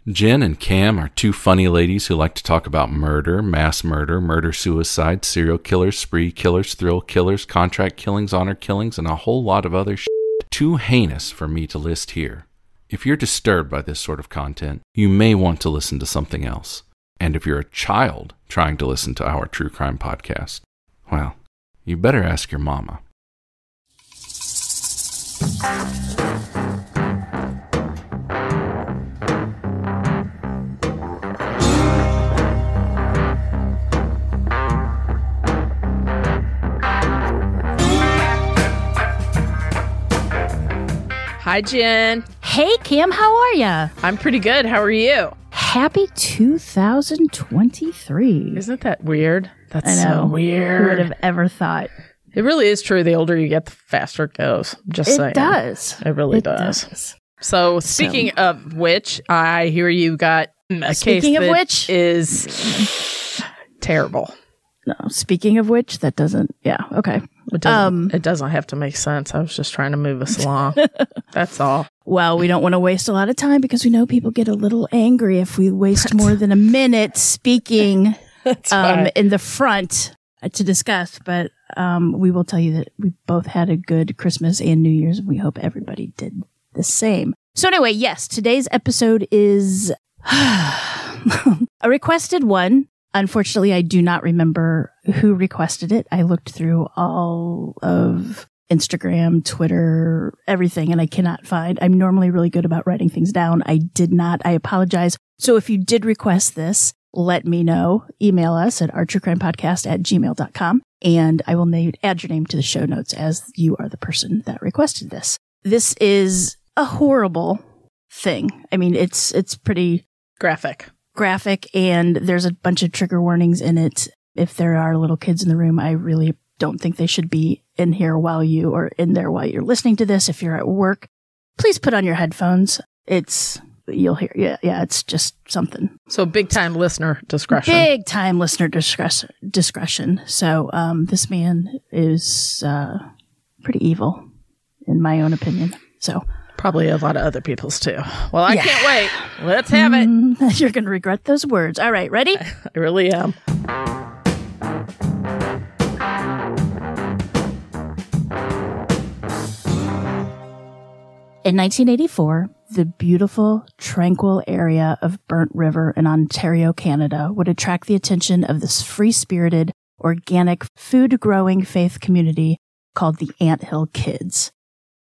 Jen and Cam are two funny ladies who like to talk about murder, mass murder, murder-suicide, serial killers, spree killers, thrill killers, contract killings, honor killings, and a whole lot of other shit too heinous for me to list here. If you're disturbed by this sort of content, you may want to listen to something else. And if you're a child trying to listen to our true crime podcast, well, you better ask your mama. Hi, Jen. Hey, Cam, how are ya? I'm pretty good. How are you? Happy 2023. Isn't that weird? That's I know. so weird. Who would have ever thought? It really is true. The older you get, the faster it goes. Just saying. It does. It really does. So, speaking of which, I hear you got a case that is terrible. No, speaking of which, that doesn't, okay. It doesn't have to make sense. I was just trying to move us along. That's all. Well, we don't want to waste a lot of time because we know people get a little angry if we waste more than a minute speaking in the front to discuss. But we will tell you that we both had a good Christmas and New Year's, and we hope everybody did the same. So anyway, yes, today's episode is a requested one. Unfortunately, I do not remember who requested it. I looked through all of Instagram, Twitter, everything, and I cannot find. I'm normally really good about writing things down. I did not. I apologize. So if you did request this, let me know. Email us at ourtruecrimepodcast@gmail.com, and I will add your name to the show notes as you are the person that requested this. This is a horrible thing. I mean, it's pretty graphic, and there's a bunch of trigger warnings in it. If there are little kids in the room, I really don't think they should be in here while you're listening to this. If you're at work, please put on your headphones. You'll hear, it's just something. So big time listener discretion. So, this man is, pretty evil in my own opinion. So probably a lot of other people's too. Well, I can't wait. Let's have it. You're going to regret those words. All right. Ready? I really am. In 1984, the beautiful, tranquil area of Burnt River in Ontario, Canada would attract the attention of this free-spirited, organic, food-growing faith community called the Anthill Kids.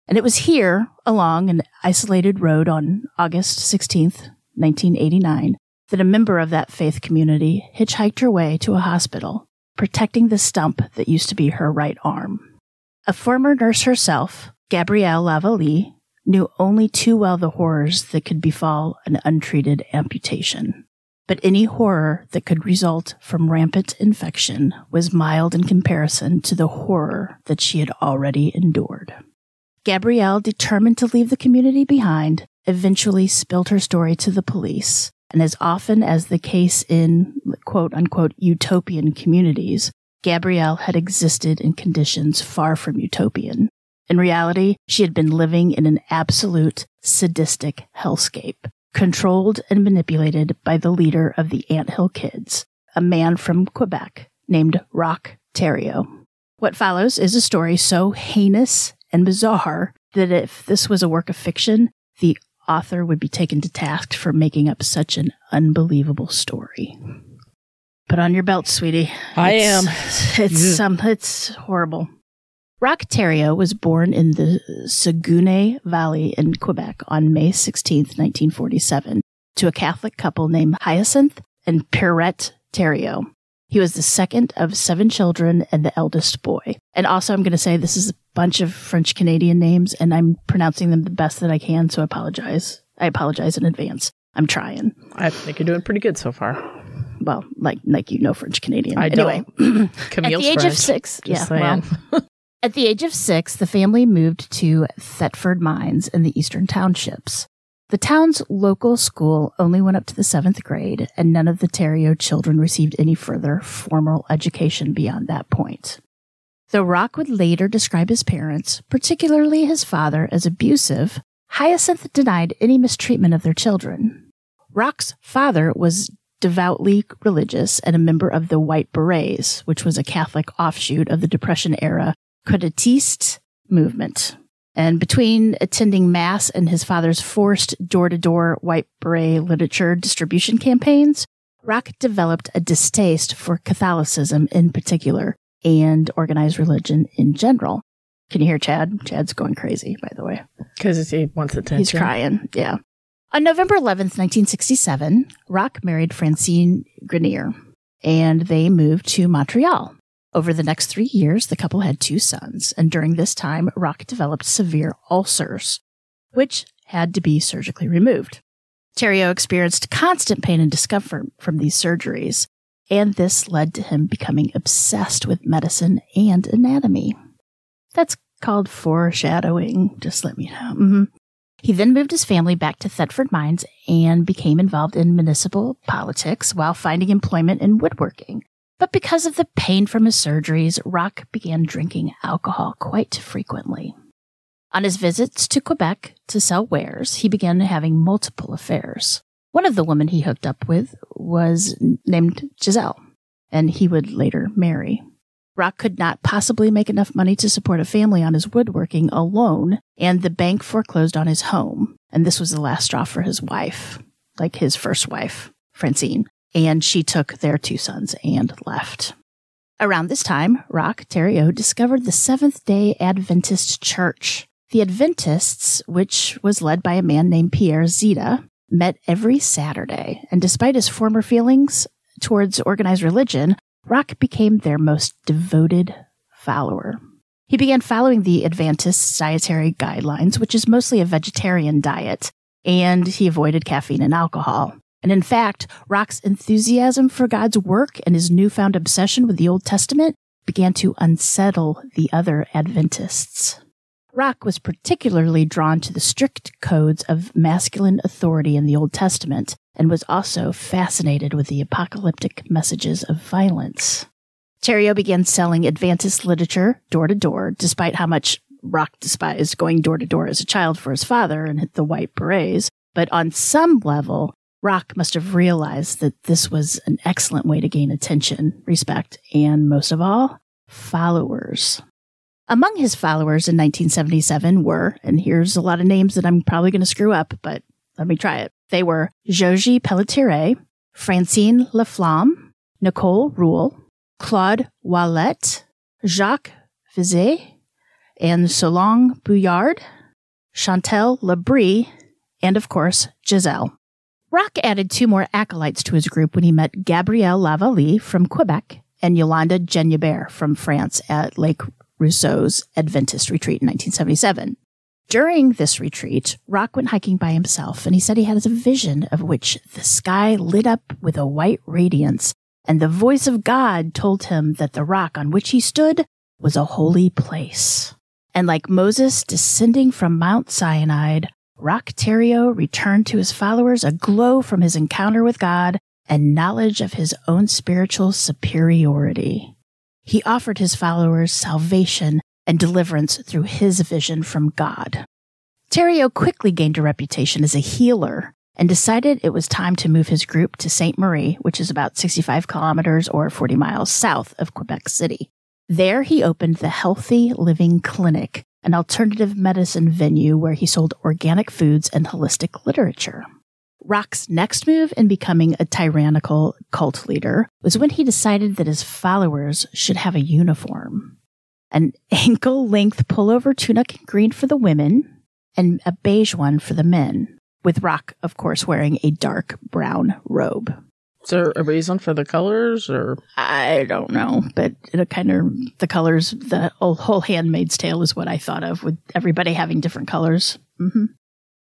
And it was here, along an isolated road on August 16th, 1989, that a member of that faith community hitchhiked her way to a hospital, protecting the stump that used to be her right arm. A former nurse herself, Gabrielle Lavallee, knew only too well the horrors that could befall an untreated amputation. But any horror that could result from rampant infection was mild in comparison to the horror that she had already endured. Gabrielle, determined to leave the community behind, eventually spilled her story to the police, and as often as the case in quote-unquote utopian communities, Gabrielle had existed in conditions far from utopian. In reality, she had been living in an absolute sadistic hellscape, controlled and manipulated by the leader of the Anthill Kids, a man from Quebec named Roch Theriault. What follows is a story so heinous and bizarre that if this was a work of fiction, the author would be taken to task for making up such an unbelievable story. Put on your belt, sweetie. I am. It's horrible. Roch Theriault was born in the Saguenay Valley in Quebec on May 16, 1947, to a Catholic couple named Hyacinthe and Pierrette Theriault. He was the second of 7 children and the eldest boy. And also, I'm going to say this is a bunch of French-Canadian names, and I'm pronouncing them the best that I can, so I apologize. I apologize in advance. I'm trying. I think you're doing pretty good so far. Well, like French-Canadian. I anyway, don't. Camille's at the age French, of 6, saying. At the age of 6, the family moved to Thetford Mines in the Eastern Townships. The town's local school only went up to the 7th grade, and none of the Theriault children received any further formal education beyond that point. Though Roch would later describe his parents, particularly his father, as abusive, Hyacinthe denied any mistreatment of their children. Roch's father was devoutly religious and a member of the White Berets, which was a Catholic offshoot of the Depression-era Creditiste movement. And between attending Mass and his father's forced door-to-door White Beret literature distribution campaigns, Roch developed a distaste for Catholicism in particular and organized religion in general. Can you hear Chad? Chad's going crazy, by the way. Because he wants attention. He's crying, yeah. On November 11th, 1967, Roch married Francine Grenier, and they moved to Montreal. Over the next 3 years, the couple had 2 sons, and during this time, Roch developed severe ulcers, which had to be surgically removed. Theriault experienced constant pain and discomfort from these surgeries, and this led to him becoming obsessed with medicine and anatomy. That's called foreshadowing, just let me know. Mm-hmm. He then moved his family back to Thetford Mines and became involved in municipal politics while finding employment in woodworking. But because of the pain from his surgeries, Roch began drinking alcohol quite frequently. On his visits to Quebec to sell wares, he began having multiple affairs. One of the women he hooked up with was named Giselle, and he would later marry. Roch could not possibly make enough money to support a family on his woodworking alone, and the bank foreclosed on his home. And this was the last straw for his wife, like his first wife, Francine. And she took their 2 sons and left. Around this time, Roch Theriault discovered the Seventh-day Adventist Church. The Adventists, which was led by a man named Pierre Zita, met every Saturday, and despite his former feelings towards organized religion, Roch became their most devoted follower. He began following the Adventist dietary guidelines, which is mostly a vegetarian diet, and he avoided caffeine and alcohol. And in fact, Roch's enthusiasm for God's work and his newfound obsession with the Old Testament began to unsettle the other Adventists. Roch was particularly drawn to the strict codes of masculine authority in the Old Testament and was also fascinated with the apocalyptic messages of violence. Theriault began selling Adventist literature door to door, despite how much Roch despised going door to door as a child for his father and the White Berets. But on some level, Roch must have realized that this was an excellent way to gain attention, respect, and most of all, followers. Among his followers in 1977 were, and here's a lot of names that I'm probably going to screw up, but let me try it. They were Joji Pelletier, Francine Laflamme, Nicole Roule, Claude Wallet, Jacques Vizet, and Solange Bouillard, Chantal Labrie, and of course, Giselle. Roch added 2 more acolytes to his group when he met Gabrielle Lavallee from Quebec and Yolande Genebert from France at Lake Rousseau's Adventist retreat in 1977. During this retreat, Roch went hiking by himself, and he said he had a vision of which the sky lit up with a white radiance, and the voice of God told him that the rock on which he stood was a holy place. And like Moses descending from Mount Sinai, Roch Theriault returned to his followers a glow from his encounter with God and knowledge of his own spiritual superiority. He offered his followers salvation and deliverance through his vision from God. Theriault quickly gained a reputation as a healer and decided it was time to move his group to Ste. Marie, which is about 65 kilometers or 40 miles south of Quebec City. There he opened the Healthy Living Clinic, an alternative medicine venue where he sold organic foods and holistic literature. Roch's next move in becoming a tyrannical cult leader was when he decided that his followers should have a uniform. An ankle-length pullover tunic green for the women and a beige one for the men, with Roch, of course, wearing a dark brown robe. Is there a reason for the colors, or? I don't know, but the colors, the whole Handmaid's Tale is what I thought of, with everybody having different colors. Mm-hmm.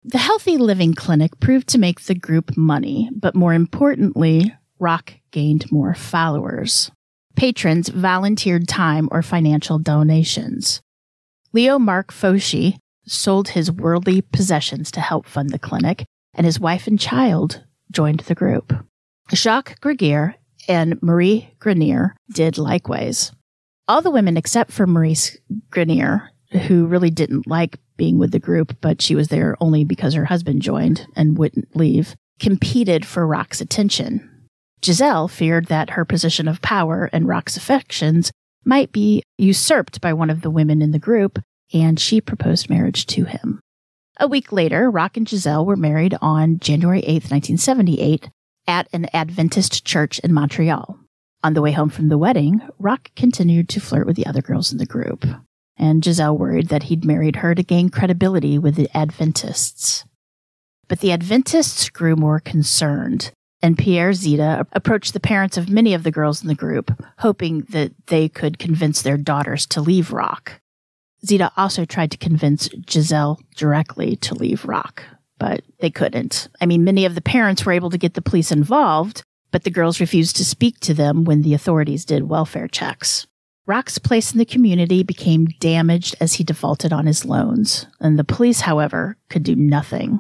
The Healthy Living Clinic proved to make the group money, but more importantly, Roch gained more followers. Patrons volunteered time or financial donations. Leo Marc Fauchy sold his worldly possessions to help fund the clinic, and his wife and child joined the group. Jacques Gregier and Marie Grenier did likewise. All the women except for Marie Grenier, who really didn't like being with the group, but she was there only because her husband joined and wouldn't leave, competed for Roch's attention. Giselle feared that her position of power and Roch's affections might be usurped by one of the women in the group, and she proposed marriage to him. A week later, Roch and Giselle were married on January 8th, 1978, at an Adventist church in Montreal. On the way home from the wedding, Roch continued to flirt with the other girls in the group, and Giselle worried that he'd married her to gain credibility with the Adventists. But the Adventists grew more concerned, and Pierre Zita approached the parents of many of the girls in the group, hoping that they could convince their daughters to leave Roch. Zita also tried to convince Giselle directly to leave Roch, but they couldn't. I mean, many of the parents were able to get the police involved, but the girls refused to speak to them when the authorities did welfare checks. Roch's place in the community became damaged as he defaulted on his loans, and the police, however, could do nothing.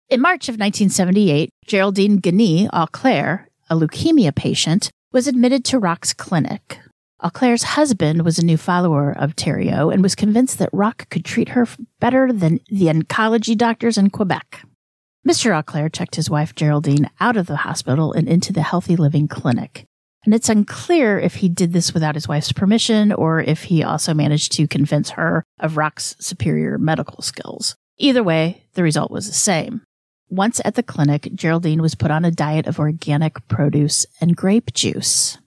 In March of 1978, Geraldine Guenille Auclair, a leukemia patient, was admitted to Roch's clinic. Auclair's husband was a new follower of Theriault and was convinced that Roch could treat her better than the oncology doctors in Quebec. Mr. Auclair checked his wife Geraldine out of the hospital and into the healthy living clinic. And it's unclear if he did this without his wife's permission or if he also managed to convince her of Roch's superior medical skills. Either way, the result was the same. Once at the clinic, Geraldine was put on a diet of organic produce and grape juice.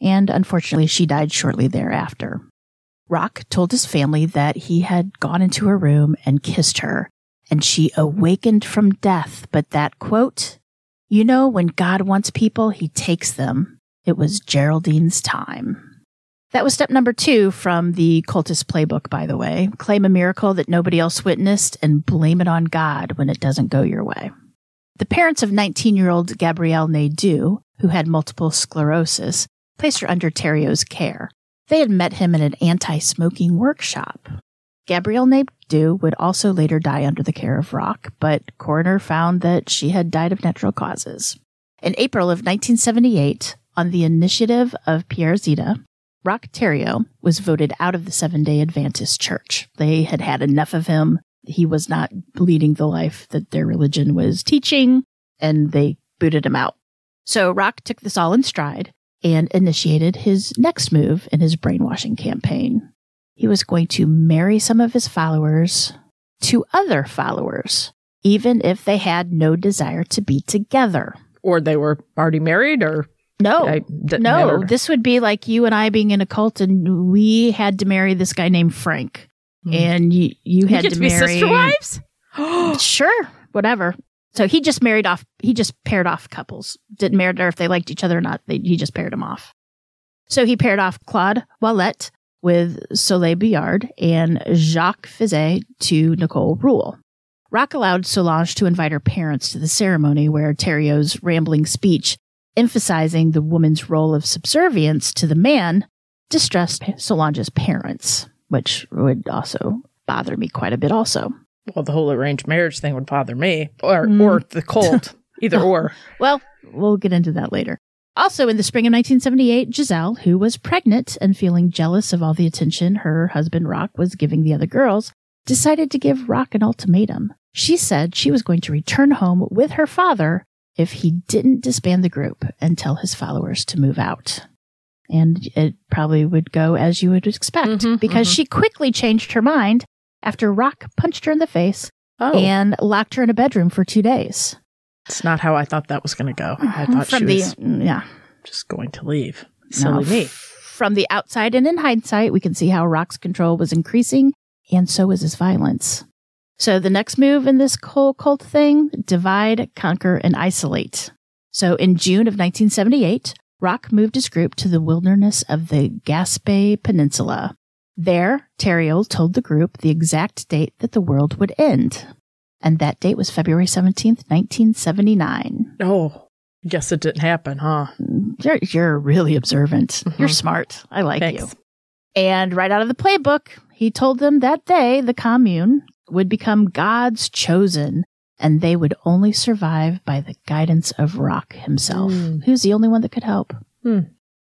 And unfortunately, she died shortly thereafter. Roch told his family that he had gone into her room and kissed her, and she awakened from death, but that, quote, "You know, when God wants people, he takes them. It was Geraldine's time." That was step number 2 from the cultist playbook, by the way. Claim a miracle that nobody else witnessed and blame it on God when it doesn't go your way. The parents of 19-year-old Gabrielle Nadeau, who had multiple sclerosis, placed her under Theriault's care. They had met him in an anti-smoking workshop. Gabrielle Nadeau would also later die under the care of Roch, but coroner found that she had died of natural causes. In April of 1978, on the initiative of Pierre Zita, Roch Theriault was voted out of the Seventh-day Adventist Church. They had had enough of him. He was not leading the life that their religion was teaching, and they booted him out. So Roch took this all in stride and initiated his next move in his brainwashing campaign. He was going to marry some of his followers to other followers, even if they had no desire to be together. Or they were already married, or... No, this would be like you and I being in a cult, and we had to marry this guy named Frank, and you had to marry sister wives. Sure, whatever. So he just paired off couples. Didn't matter if they liked each other or not. He just paired them off. So he paired off Claude Wallet with Soleil Billard and Jacques Fizet to Nicole Rule. Roch allowed Solange to invite her parents to the ceremony, where Theriault's rambling speech emphasizing the woman's role of subservience to the man distressed Solange's parents, which would also bother me quite a bit also. Well, the whole arranged marriage thing would bother me, or the cult, either or. Well, we'll get into that later. Also, in the spring of 1978, Giselle, who was pregnant and feeling jealous of all the attention her husband Roch was giving the other girls, decided to give Roch an ultimatum. She said she was going to return home with her father if he didn't disband the group and tell his followers to move out. And it probably would go as you would expect, because she quickly changed her mind after Roch punched her in the face and locked her in a bedroom for 2 days. It's not how I thought that was going to go. I thought she was just going to leave. Silly me. From the outside and in hindsight, we can see how Roch's control was increasing, and so was his violence. So the next move in this whole cult thing, divide, conquer, and isolate. So in June of 1978, Roch moved his group to the wilderness of the Gaspé Peninsula. There, Theriault told the group the exact date that the world would end. And that date was February 17th, 1979. Oh, guess it didn't happen, huh? You're really observant. You're smart. I like you. And right out of the playbook, he told them that day the commune would become God's chosen, and they would only survive by the guidance of Roch himself, who's the only one that could help.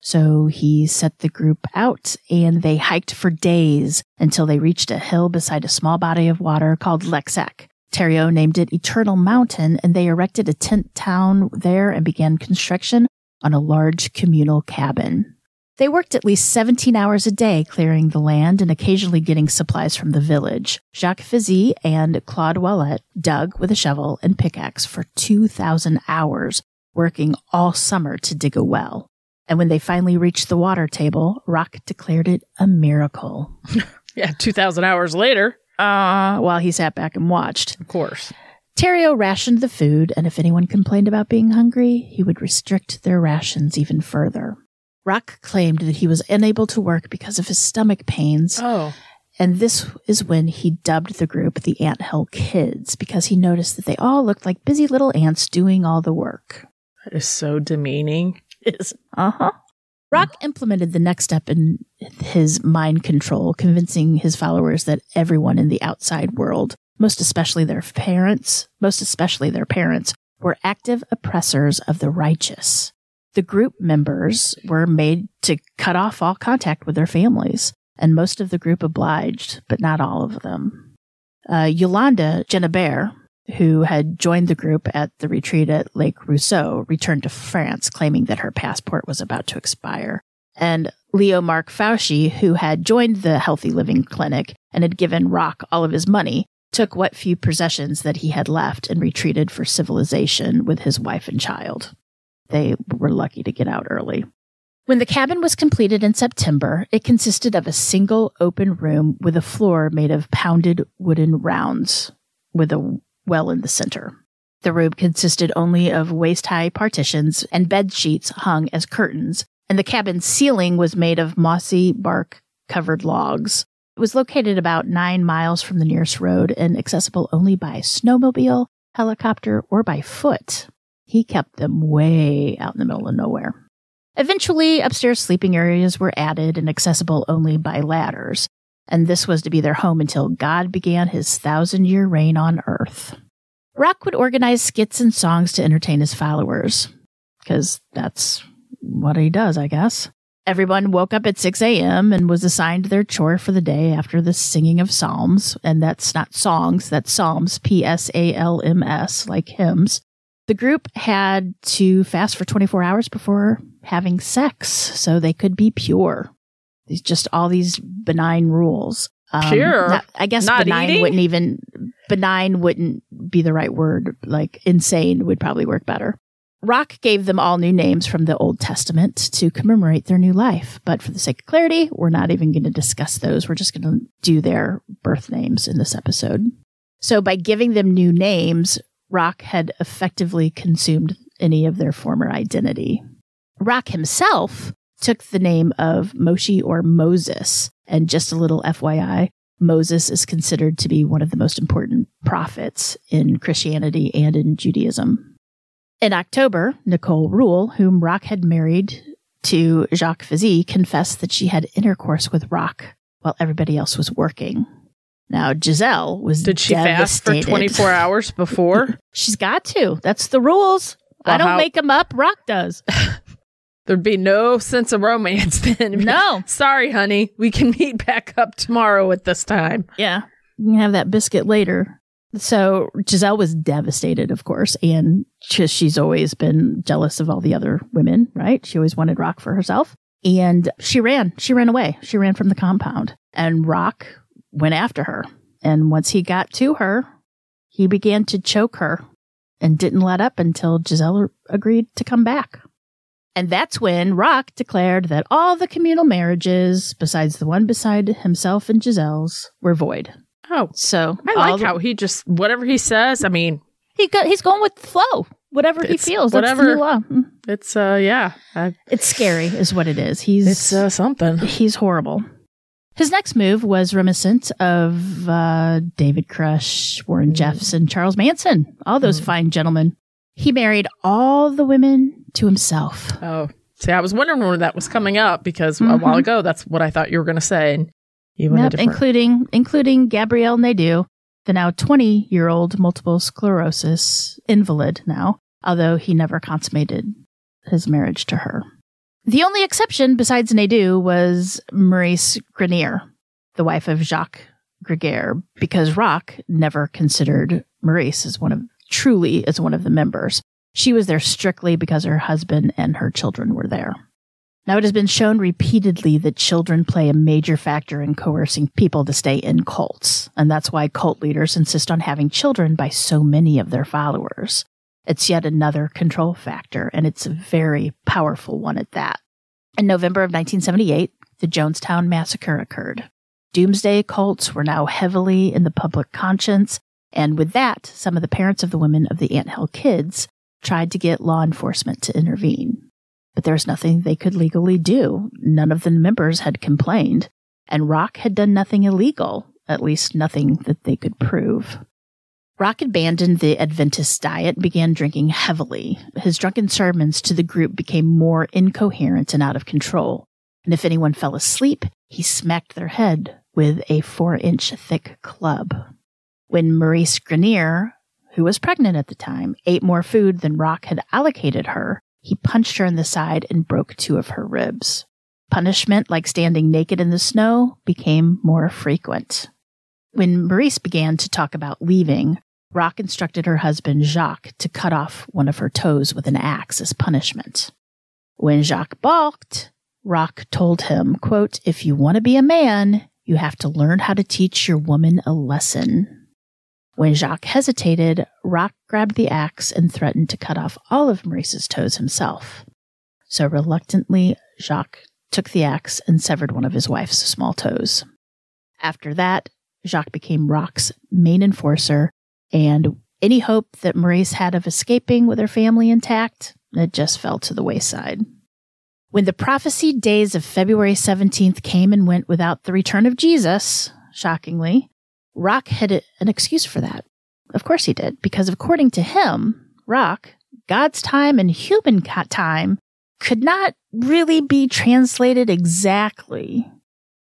So he set the group out, and they hiked for days until they reached a hill beside a small body of water called Lexec. Theriault named it Eternal Mountain, and they erected a tent town there and began construction on a large communal cabin. They worked at least 17 hours a day clearing the land and occasionally getting supplies from the village. Jacques Fizy and Claude Wallet dug with a shovel and pickaxe for 2,000 hours, working all summer to dig a well. And when they finally reached the water table, Roch declared it a miracle. Yeah, 2,000 hours later. While he sat back and watched. Of course. Theriault rationed the food, and if anyone complained about being hungry, he would restrict their rations even further. Roch claimed that he was unable to work because of his stomach pains. Oh. And this is when he dubbed the group the Anthill Kids, because he noticed that they all looked like busy little ants doing all the work. That is so demeaning. Roch implemented the next step in his mind control, convincing his followers that everyone in the outside world, most especially their parents, were active oppressors of the righteous. The group members were made to cut off all contact with their families, and most of the group obliged, but not all of them. Yolande Genebert, who had joined the group at the retreat at Lake Rousseau, returned to France, claiming that her passport was about to expire. And Leo-Marc Fauchy, who had joined the Healthy Living Clinic and had given Roch all of his money, took what few possessions that he had left and retreated for civilization with his wife and child. They were lucky to get out early. When the cabin was completed in September, it consisted of a single open room with a floor made of pounded wooden rounds with a well in the center. The room consisted only of waist-high partitions and bed sheets hung as curtains, and the cabin's ceiling was made of mossy bark-covered logs. It was located about 9 miles from the nearest road and accessible only by snowmobile, helicopter, or by foot. He kept them way out in the middle of nowhere. Eventually, upstairs sleeping areas were added and accessible only by ladders, and this was to be their home until God began his 1,000-year reign on Earth. Roch would organize skits and songs to entertain his followers, because that's what he does, I guess. Everyone woke up at 6 a.m. and was assigned their chore for the day after the singing of psalms, and that's not songs, that's psalms, P-S-A-L-M-S, like hymns. The group had to fast for 24 hours before having sex, so they could be pure. Just all these benign rules. Pure? I guess not benign eating? benign wouldn't be the right word. Like insane would probably work better. Roch gave them all new names from the Old Testament to commemorate their new life. But for the sake of clarity, we're not even going to discuss those. We're just going to do their birth names in this episode. So by giving them new names, Roch had effectively consumed any of their former identity. Roch himself took the name of Moshe or Moses, and just a little FYI, Moses is considered to be one of the most important prophets in Christianity and in Judaism. In October, Nicole Rule, whom Roch had married to Jacques Fizy, confessed that she had intercourse with Roch while everybody else was working. Now, Giselle was Did she devastated. fast for 24 hours before? She's got to. That's the rules. Well, I don't make them up. Roch does. There'd be no sense of romance then. No. Sorry, honey. We can meet back up tomorrow at this time. Yeah. You can have that biscuit later. So Giselle was devastated, of course, and she's always been jealous of all the other women, right? She always wanted Roch for herself. And she ran. She ran away. She ran from the compound. And Roch went after her. And once he got to her, he began to choke her and didn't let up until Giselle agreed to come back. And that's when Roch declared that all the communal marriages, besides the one beside himself and Giselle's, were void. Oh, so I like how he just, whatever he says, I mean. He's going with the flow. Whatever he feels. Whatever. That's the new law. It's, yeah. It's scary is what it is. It's something. He's horrible. His next move was reminiscent of David Crush, Warren Jeffs, Charles Manson, all those fine gentlemen. He married all the women to himself. Oh, see, I was wondering when that was coming up because a while ago, that's what I thought you were going to say. And you went including Gabrielle Nadeau, the now 20-year-old multiple sclerosis invalid now, although he never consummated his marriage to her. The only exception besides Nadeau was Maurice Grenier, the wife of Jacques Gregere because Roch never considered Maurice as one of the members. She was there strictly because her husband and her children were there. Now, it has been shown repeatedly that children play a major factor in coercing people to stay in cults, and that's why cult leaders insist on having children by so many of their followers. It's yet another control factor, and it's a very powerful one at that. In November of 1978, the Jonestown Massacre occurred. Doomsday cults were now heavily in the public conscience, and with that, some of the parents of the women of the Anthill kids tried to get law enforcement to intervene. But there was nothing they could legally do. None of the members had complained, and Roch had done nothing illegal, at least nothing that they could prove. Roch abandoned the Adventist diet and began drinking heavily. His drunken sermons to the group became more incoherent and out of control, and if anyone fell asleep, he smacked their head with a 4-inch thick club. When Maurice Grenier, who was pregnant at the time, ate more food than Roch had allocated her, he punched her in the side and broke 2 of her ribs. Punishment, like standing naked in the snow, became more frequent. When Maurice began to talk about leaving, Roch instructed her husband Jacques to cut off one of her toes with an axe as punishment. When Jacques balked, Roch told him, quote, "If you want to be a man, you have to learn how to teach your woman a lesson." When Jacques hesitated, Roch grabbed the axe and threatened to cut off all of Maurice's toes himself. So reluctantly, Jacques took the axe and severed one of his wife's small toes. After that, Jacques became Roch's main enforcer, and any hope that Maurice had of escaping with her family intact, it just fell to the wayside. When the prophesied days of February 17th came and went without the return of Jesus, shockingly, Roch had an excuse for that. Of course he did, because according to him, Roch, God's time and human time could not really be translated exactly.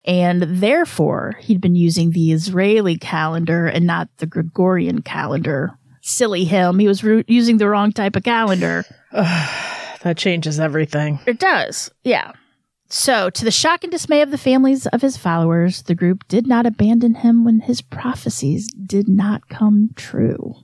And therefore, he'd been using the Israeli calendar and not the Gregorian calendar. Silly him. He was using the wrong type of calendar. That changes everything. It does, yeah. So, to the shock and dismay of the families of his followers, the group did not abandon him when his prophecies did not come true.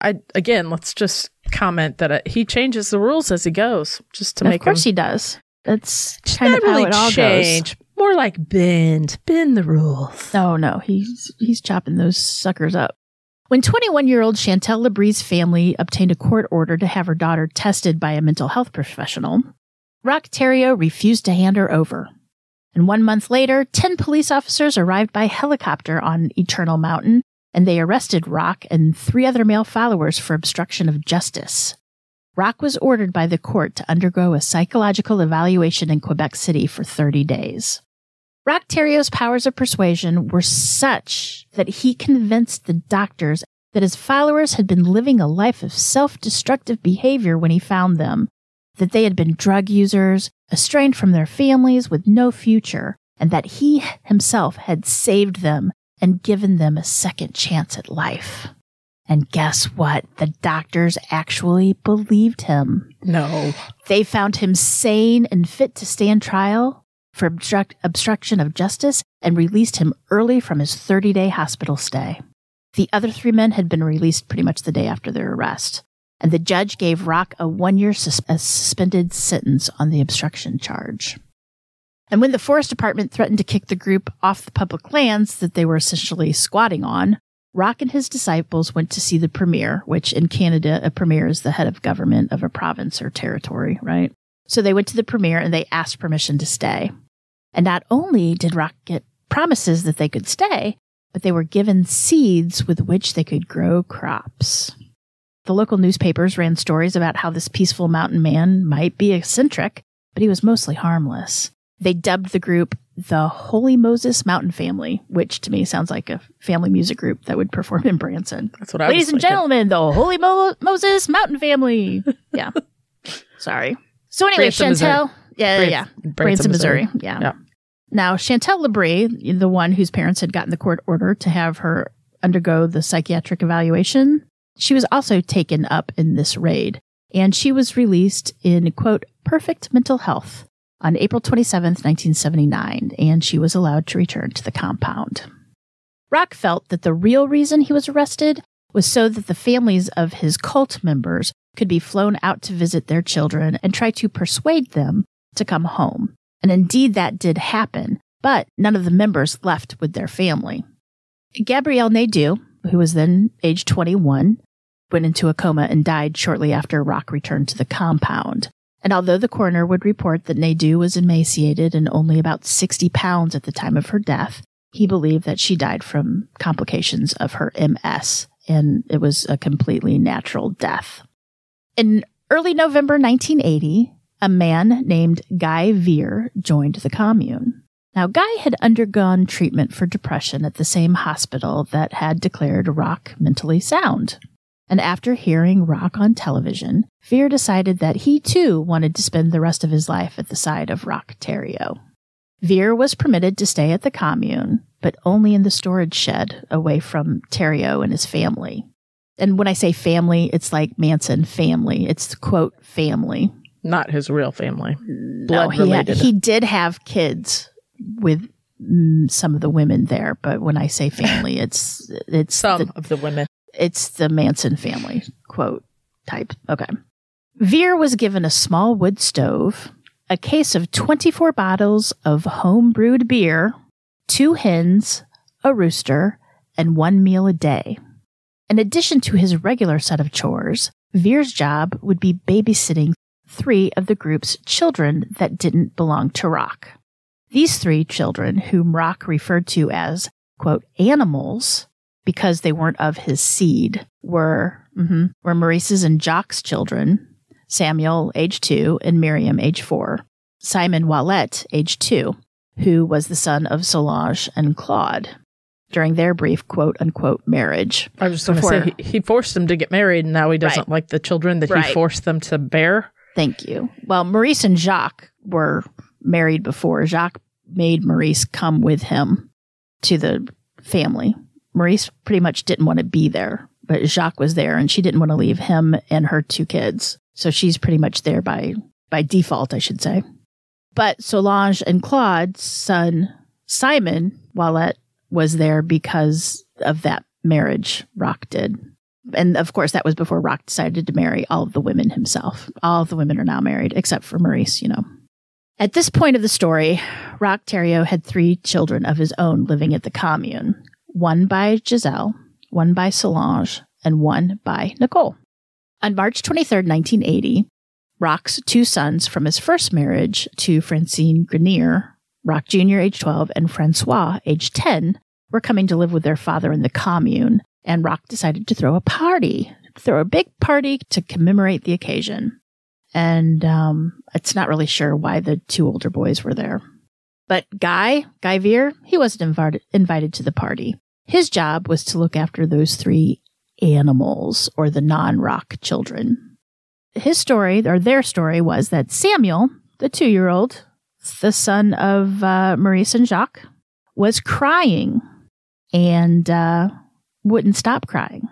Again, let's just comment that he changes the rules as he goes, just to make. Of course, he does. That's kind of how it all goes. More like bend the rules. No, he's chopping those suckers up. When 21-year-old Chantal Labree's family obtained a court order to have her daughter tested by a mental health professional, Roch Theriault refused to hand her over. And 1 month later, 10 police officers arrived by helicopter on Eternal Mountain, and they arrested Roch and 3 other male followers for obstruction of justice. Roch was ordered by the court to undergo a psychological evaluation in Quebec City for 30 days. Roch Theriault's powers of persuasion were such that he convinced the doctors that his followers had been living a life of self-destructive behavior when he found them, that they had been drug users, estranged from their families with no future, and that he himself had saved them and given them a second chance at life. And guess what? The doctors actually believed him. No. They found him sane and fit to stand trial for obstruction of justice and released him early from his 30-day hospital stay. The other 3 men had been released pretty much the day after their arrest, and the judge gave Roch a 1-year suspended sentence on the obstruction charge. And when the Forest Department threatened to kick the group off the public lands that they were essentially squatting on, Roch and his disciples went to see the premier, which in Canada, a premier is the head of government of a province or territory, right? So they went to the premier and they asked permission to stay. And not only did Roch get promises that they could stay, but they were given seeds with which they could grow crops. The local newspapers ran stories about how this peaceful mountain man might be eccentric, but he was mostly harmless. They dubbed the group the Holy Moses Mountain Family, which to me sounds like a family music group that would perform in Branson. That's what I was Ladies and gentlemen, the Holy Moses Mountain Family. Yeah. Sorry. So anyway, Branson, Chantal. Missouri. Branson, Missouri. Yeah. Now, Chantal Labree, the one whose parents had gotten the court order to have her undergo the psychiatric evaluation, she was also taken up in this raid, and she was released in, quote, perfect mental health on April 27th, 1979, and she was allowed to return to the compound. Roch felt that the real reason he was arrested was so that the families of his cult members could be flown out to visit their children and try to persuade them to come home. And indeed, that did happen, but none of the members left with their family. Gabrielle Nadeau, who was then age 21, went into a coma and died shortly after Roch returned to the compound. And although the coroner would report that Nadeau was emaciated and only about 60 pounds at the time of her death, he believed that she died from complications of her MS, and it was a completely natural death. In early November 1980, a man named Guy Veer joined the commune. Now, Guy had undergone treatment for depression at the same hospital that had declared Roch mentally sound. And after hearing Roch on television, Veer decided that he too wanted to spend the rest of his life at the side of Roch Theriault. Veer was permitted to stay at the commune, but only in the storage shed away from Theriault and his family. And when I say family, it's like Manson family. It's the quote family. Not his real family. Blood related. He did have kids with some of the women there, but when I say family, it's some of the women. It's the Manson family quote type. Okay. Veer was given a small wood stove, a case of 24 bottles of home-brewed beer, 2 hens, a rooster, and 1 meal a day. In addition to his regular set of chores, Veer's job would be babysitting 3 of the group's children that didn't belong to Roch. These 3 children, whom Roch referred to as, quote, animals, because they weren't of his seed, were Maurice's and Jacques' children, Samuel, age 2, and Miriam, age 4. Simon Wallet, age 2, who was the son of Solange and Claude, during their brief quote-unquote marriage. I was just going to say, he forced them to get married, and now he doesn't like the children that he forced them to bear. Thank you. Well, Maurice and Jacques were married before. Jacques made Maurice come with him to the family. Maurice pretty much didn't want to be there, but Jacques was there, and she didn't want to leave him and her 2 kids. So she's pretty much there by default, I should say. But Solange and Claude's son, Simon Wallet, was there because of that marriage Roch did. And of course, that was before Roch decided to marry all of the women himself. All of the women are now married, except for Maurice, At this point of the story, Roch Theriault had 3 children of his own living at the commune. 1 by Giselle, 1 by Solange, and 1 by Nicole. On March 23rd, 1980, Roch's 2 sons from his first marriage to Francine Grenier, Roch Jr., age 12, and Francois, age 10, were coming to live with their father in the commune, and Roch decided to throw a big party to commemorate the occasion. And it's not really sure why the 2 older boys were there. But Guy Veer, he wasn't invited to the party. His job was to look after those 3 animals, or the non-Roch children. Their story was that Samuel, the 2-year-old, the son of Maurice and Jacques, was crying and wouldn't stop crying.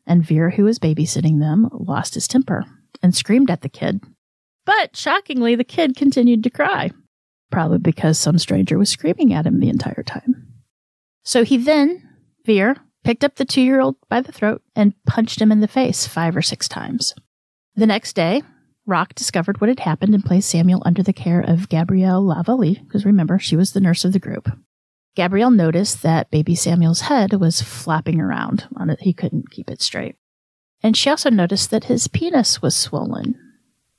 And Veer, who was babysitting them, lost his temper and screamed at the kid. But shockingly, the kid continued to cry, probably because some stranger was screaming at him the entire time. So Veer, picked up the 2-year-old by the throat and punched him in the face 5 or 6 times. The next day, Roch discovered what had happened and placed Samuel under the care of Gabrielle Lavallee, because remember, she was the nurse of the group. Gabrielle noticed that baby Samuel's head was flapping around on it. He couldn't keep it straight. And she also noticed that his penis was swollen.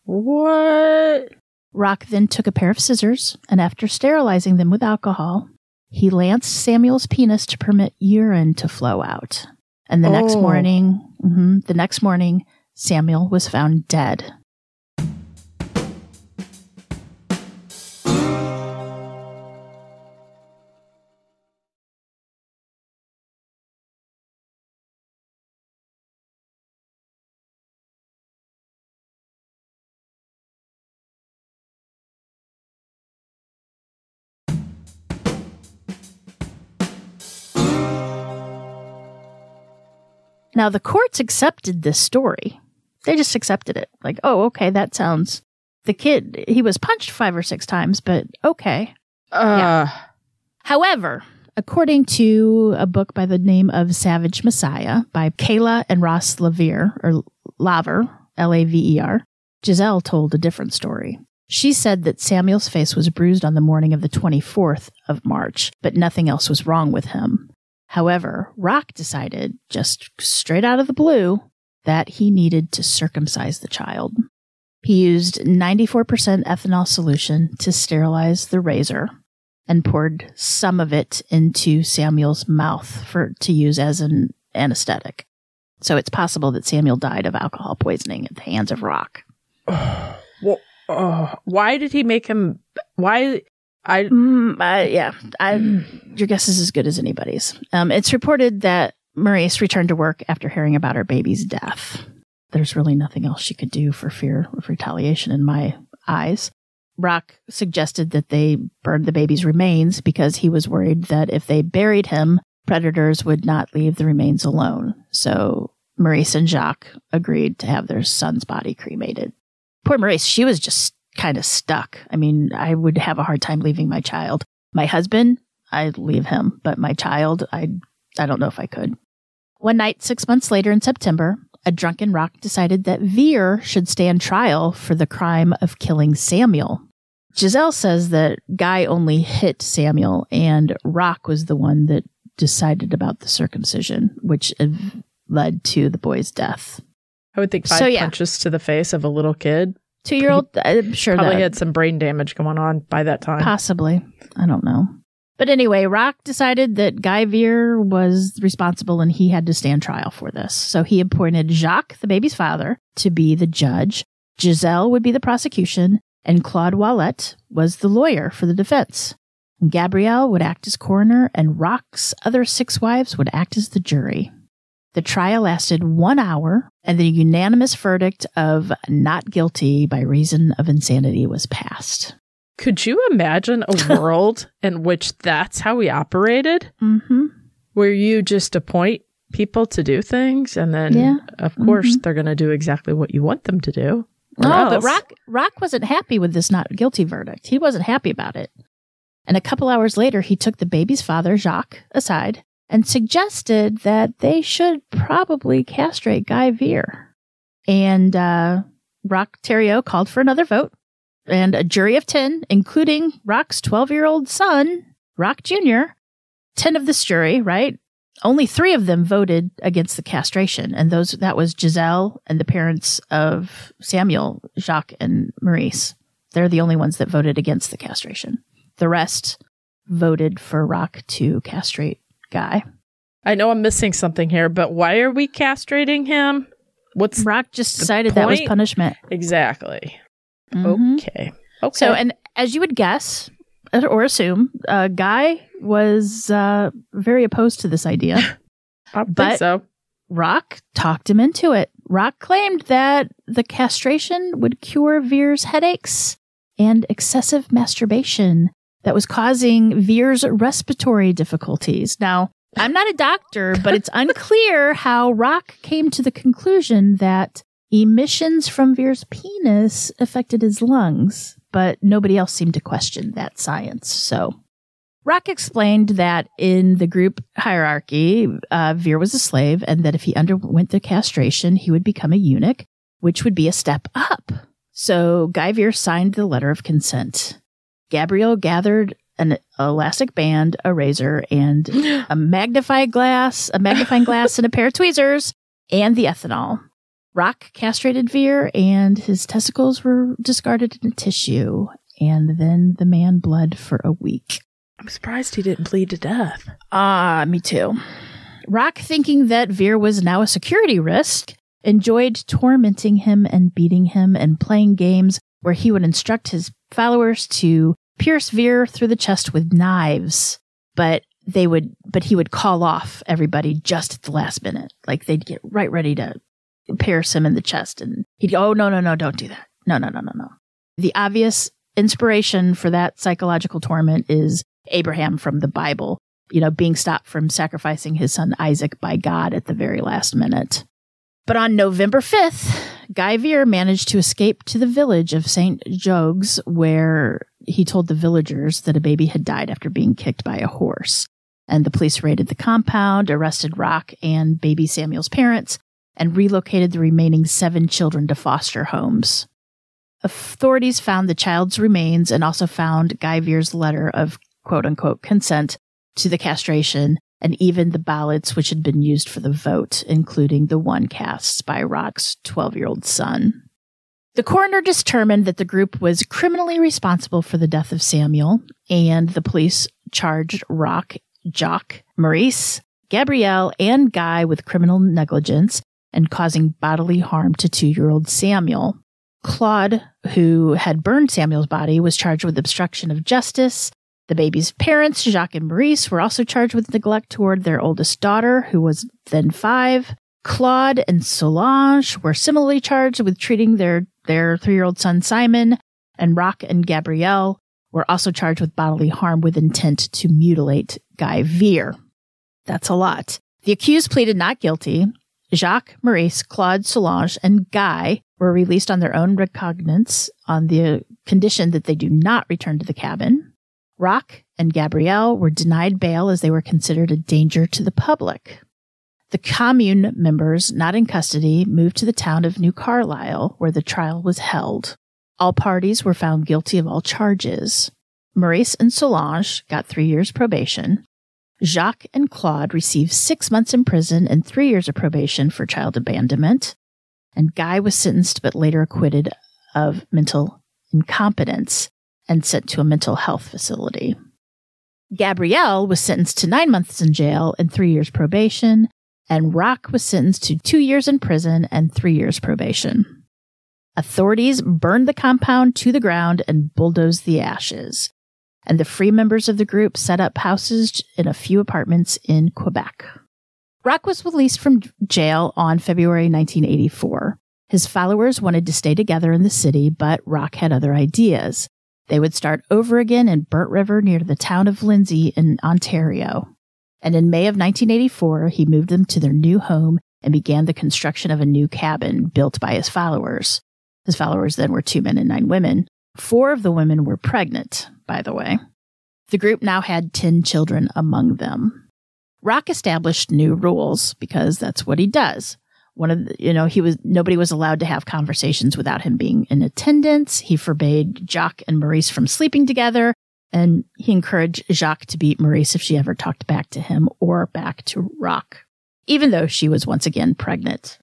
What? Roch then took a pair of scissors, and after sterilizing them with alcohol, he lanced Samuel's penis to permit urine to flow out. And the next morning, Samuel was found dead. Now, the courts accepted this story. They just accepted it. Like, oh, okay, that sounds... The kid, he was punched 5 or 6 times, but okay. Yeah. However, according to a book by the name of Savage Messiah by Kayla and Ross Laver, Laver, Giselle told a different story. She said that Samuel's face was bruised on the morning of the 24th of March, but nothing else was wrong with him. However, Roch decided, just straight out of the blue, that he needed to circumcise the child. He used 94% ethanol solution to sterilize the razor and poured some of it into Samuel's mouth to use as an anesthetic. So it's possible that Samuel died of alcohol poisoning at the hands of Roch. Why did he make him? Why? Your guess is as good as anybody's. It's reported that Maurice returned to work after hearing about her baby's death. There's really nothing else she could do for fear of retaliation in my eyes. Roch suggested that they burn the baby's remains because he was worried that if they buried him, predators would not leave the remains alone. So Maurice and Jacques agreed to have their son's body cremated. Poor Maurice, she was just kind of stuck. I mean, I would have a hard time leaving my child. My husband, I'd leave him, but my child, I don't know if I could. One night, 6 months later in September, a drunken Roch decided that Veer should stand trial for the crime of killing Samuel. Giselle says that Guy only hit Samuel, and Roch was the one that decided about the circumcision, which led to the boy's death. I would think five punches to the face of a little kid. 2-year-old, I'm sure probably had some brain damage going on by that time. Possibly. I don't know. But anyway, Roch decided that Guy Veer was responsible and he had to stand trial for this. So he appointed Jacques, the baby's father, to be the judge. Giselle would be the prosecution, and Claude Wallet was the lawyer for the defense. Gabrielle would act as coroner, and Roch's other 6 wives would act as the jury. The trial lasted 1 hour, and the unanimous verdict of not guilty by reason of insanity was passed. Could you imagine a world in which that's how we operated? Mm-hmm. Where you just appoint people to do things, and then, of course, they're going to do exactly what you want them to do. No, but Roch wasn't happy with this not guilty verdict. He wasn't happy about it. And a couple hours later, he took the baby's father, Jacques, aside and suggested that they should probably castrate Guy Veer. And Roch Theriault called for another vote. And a jury of 10, including Roch's 12-year-old son, Roch Jr., 10 of this jury, right? Only 3 of them voted against the castration. And that was Giselle and the parents of Samuel, Jacques, and Maurice. They're the only ones that voted against the castration. The rest voted for Roch to castrate Guy. I know I'm missing something here, but why are we castrating him? Roch just decided that was punishment. Exactly. Mm-hmm. Okay. So, and as you would guess or assume, Guy was very opposed to this idea. I think so. Roch talked him into it. Roch claimed that the castration would cure Veer's headaches and excessive masturbation that was causing Veer's respiratory difficulties. Now, I'm not a doctor, but it's unclear how Roch came to the conclusion that emissions from Veer's penis affected his lungs, but nobody else seemed to question that science. So Roch explained that in the group hierarchy, Veer was a slave, and that if he underwent the castration, he would become a eunuch, which would be a step up. So Guy Veer signed the letter of consent. Gabrielle gathered an elastic band, a razor, and a magnifying glass, and a pair of tweezers, and the ethanol. Roch castrated Veer, and his testicles were discarded in a tissue, and then the man bled for a week. I'm surprised he didn't bleed to death. Me too. Roch, thinking that Veer was now a security risk, enjoyed tormenting him and beating him and playing games where he would instruct his followers to pierce Veer through the chest with knives, but he would call off everybody just at the last minute. Like they'd get right ready to pierce him in the chest, and he'd go, "Oh, no, don't do that. No. The obvious inspiration for that psychological torment is Abraham from the Bible, being stopped from sacrificing his son Isaac by God at the very last minute. But on November 5th, Guy Veer managed to escape to the village of St. Jogues, where he told the villagers that a baby had died after being kicked by a horse. And the police raided the compound, arrested Roch and baby Samuel's parents, and relocated the remaining 7 children to foster homes. Authorities found the child's remains and also found Guy Vere's letter of quote-unquote consent to the castration and even the ballots which had been used for the vote, including the one cast by Roch's 12-year-old son. The coroner determined that the group was criminally responsible for the death of Samuel, and the police charged Roch, Jacques, Maurice, Gabrielle, and Guy with criminal negligence and causing bodily harm to 2-year-old Samuel. Claude, who had burned Samuel's body, was charged with obstruction of justice. The baby's parents, Jacques and Maurice, were also charged with neglect toward their oldest daughter, who was then 5. Claude and Solange were similarly charged with treating their 3-year-old son Simon, and Roch and Gabrielle were also charged with bodily harm with intent to mutilate Guy Vere. That's a lot. The accused pleaded not guilty. Jacques, Maurice, Claude, Solange, and Guy were released on their own recognizance on the condition that they do not return to the cabin. Roch and Gabrielle were denied bail as they were considered a danger to the public. The commune members not in custody moved to the town of New Carlisle, where the trial was held. All parties were found guilty of all charges. Maurice and Solange got 3 years probation. Jacques and Claude received 6 months in prison and 3 years of probation for child abandonment. And Guy was sentenced but later acquitted of mental incompetence and sent to a mental health facility. Gabrielle was sentenced to 9 months in jail and 3 years probation, and Roch was sentenced to 2 years in prison and 3 years probation. Authorities burned the compound to the ground and bulldozed the ashes, and the free members of the group set up houses in a few apartments in Quebec. Roch was released from jail on February 1984. His followers wanted to stay together in the city, but Roch had other ideas. They would start over again in Burnt River near the town of Lindsay in Ontario. And in May of 1984, he moved them to their new home and began the construction of a new cabin built by his followers. His followers then were 2 men and 9 women. 4 of the women were pregnant, by the way. The group now had 10 children among them. Roch established new rules because that's what he does. Nobody was allowed to have conversations without him being in attendance. He forbade Jacques and Maurice from sleeping together, and he encouraged Jacques to beat Maurice if she ever talked back to him or back to Roch, even though she was once again pregnant.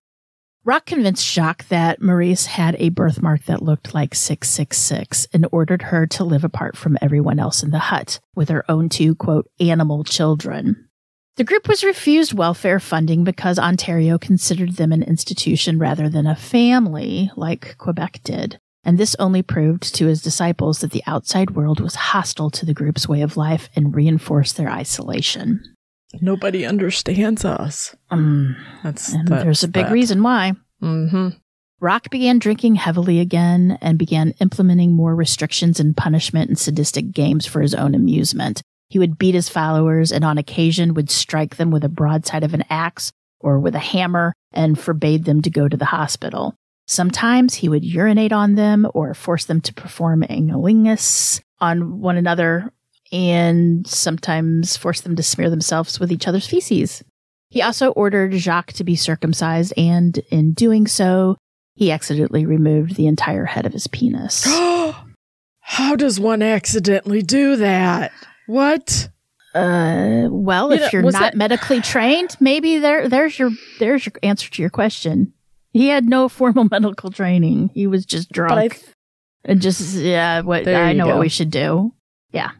Roch convinced Jacques that Maurice had a birthmark that looked like 666 and ordered her to live apart from everyone else in the hut with her own 2, quote, animal children. The group was refused welfare funding because Ontario considered them an institution rather than a family like Quebec did. And this only proved to his disciples that the outside world was hostile to the group's way of life and reinforced their isolation. Nobody understands us. There's a big reason why. Mm-hmm. Roch began drinking heavily again and began implementing more restrictions and punishment and sadistic games for his own amusement. He would beat his followers and on occasion would strike them with a broadside of an axe or with a hammer and forbade them to go to the hospital. Sometimes he would urinate on them or force them to perform anilingus on one another and sometimes force them to smear themselves with each other's feces. He also ordered Jacques to be circumcised, and in doing so, he accidentally removed the entire head of his penis. How does one accidentally do that? What? Well, if you're not medically trained, maybe there's your answer to your question. He had no formal medical training. He was just drunk. I know what we should do. Yeah.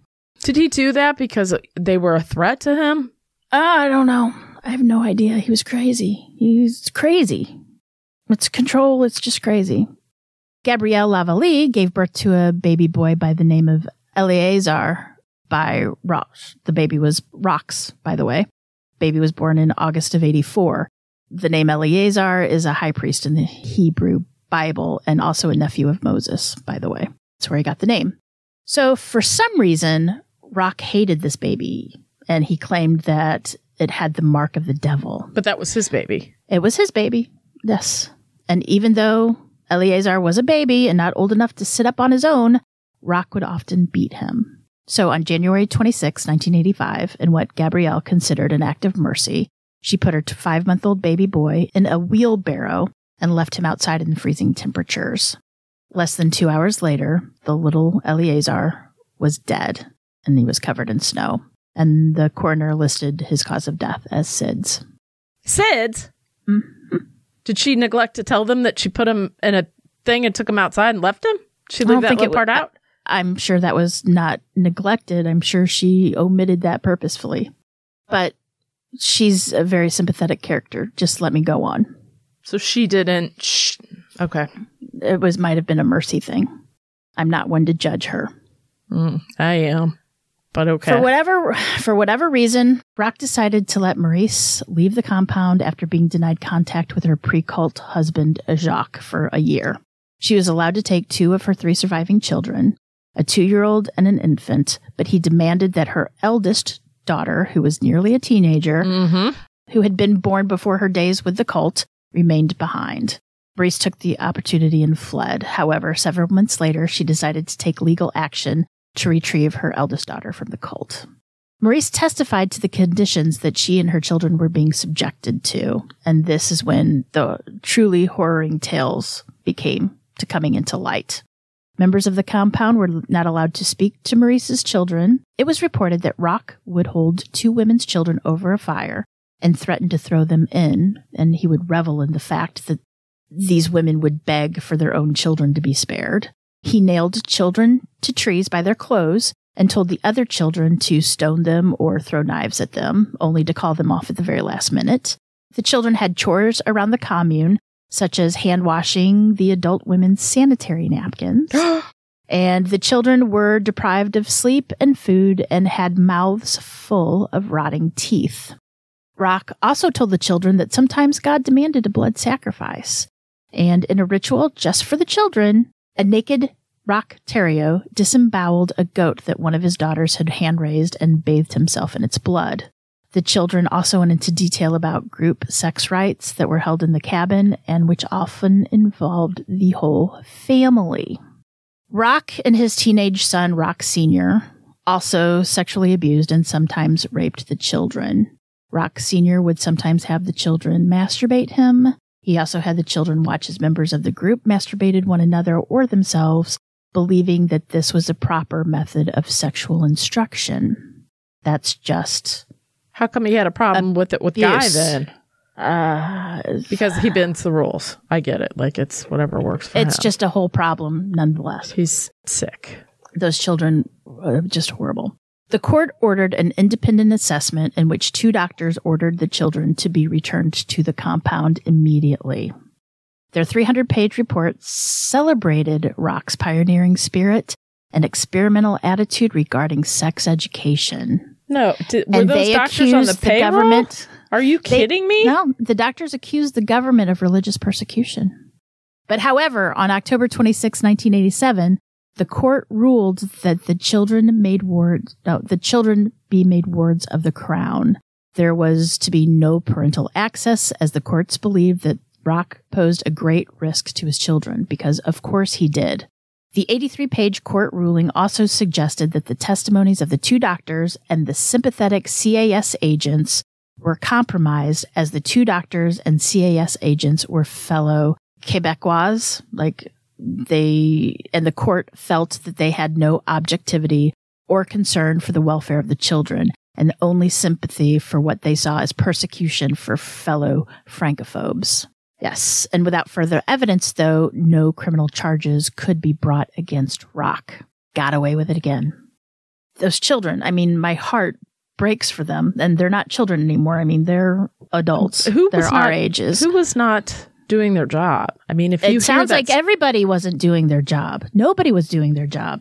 Did he do that because they were a threat to him? I don't know. I have no idea. He was crazy. He's crazy. It's control. It's just crazy. Gabrielle Lavallee gave birth to a baby boy by the name of Eleazar by Roch. The baby was Roch's, by the way. Baby was born in August of 84. The name Eleazar is a high priest in the Hebrew Bible and also a nephew of Moses, by the way. That's where he got the name. So for some reason, Roch hated this baby, and he claimed that it had the mark of the devil. But that was his baby. It was his baby, yes. And even though Eleazar was a baby and not old enough to sit up on his own, Roch would often beat him. So on January 26, 1985, in what Gabrielle considered an act of mercy, she put her 5-month-old baby boy in a wheelbarrow and left him outside in freezing temperatures. Less than 2 hours later, the little Eleazar was dead, and he was covered in snow. And the coroner listed his cause of death as SIDS. SIDS? Mm-hmm. Did she neglect to tell them that she put him in a thing and took him outside and left him? She leave that little part out? I'm sure that was not neglected. I'm sure she omitted that purposefully. But she's a very sympathetic character. Just let me go on. So she didn't... Okay. It might have been a mercy thing. I'm not one to judge her. I am. But okay. For whatever reason, Roch decided to let Maurice leave the compound after being denied contact with her pre-cult husband, Jacques, for a year. She was allowed to take 2 of her 3 surviving children, a 2-year-old and an infant, but he demanded that her eldest daughter, who was nearly a teenager, who had been born before her days with the cult, remained behind. Maurice took the opportunity and fled. However, several months later, she decided to take legal action to retrieve her eldest daughter from the cult. Maurice testified to the conditions that she and her children were being subjected to, and this is when the truly horrifying tales became to coming into light. Members of the compound were not allowed to speak to Maurice's children. It was reported that Roch would hold 2 women's children over a fire and threaten to throw them in, and he would revel in the fact that these women would beg for their own children to be spared. He nailed children to trees by their clothes and told the other children to stone them or throw knives at them, only to call them off at the very last minute. The children had chores around the commune, such as hand-washing the adult women's sanitary napkins. And the children were deprived of sleep and food and had mouths full of rotting teeth. Roch also told the children that sometimes God demanded a blood sacrifice. And in a ritual just for the children, a naked Roch Theriault disemboweled a goat that one of his daughters had hand-raised and bathed himself in its blood. The children also went into detail about group sex rites that were held in the cabin and which often involved the whole family. Roch and his teenage son, Roch Sr., also sexually abused and sometimes raped the children. Roch Sr. would sometimes have the children masturbate him. He also had the children watch as members of the group masturbated one another or themselves, believing that this was a proper method of sexual instruction. That's just... How come he had a problem with it with Guy then? Because he bends the rules. I get it. Like, it's whatever works for him. It's just a whole problem nonetheless. He's sick. Those children are just horrible. The court ordered an independent assessment in which 2 doctors ordered the children to be returned to the compound immediately. Their 300-page report celebrated Roch's pioneering spirit and experimental attitude regarding sex education. No, were those doctors on the payroll? Government, are you kidding me? No, the doctors accused the government of religious persecution. But however, on October 26, 1987, the court ruled that the children be made wards of the crown. There was to be no parental access, as the courts believed that Roch posed a great risk to his children, because of course he did. The 83-page court ruling also suggested that the testimonies of the 2 doctors and the sympathetic CAS agents were compromised, as the 2 doctors and CAS agents were fellow Quebecois, and the court felt that they had no objectivity or concern for the welfare of the children, and only sympathy for what they saw as persecution for fellow Francophobes. Yes, and without further evidence, though, no criminal charges could be brought against Roch. Got away with it again. Those children, I mean, my heart breaks for them, and they're not children anymore. I mean, they're adults. They're our ages. Who was not doing their job? I mean, if you it sounds like everybody wasn't doing their job. Nobody was doing their job.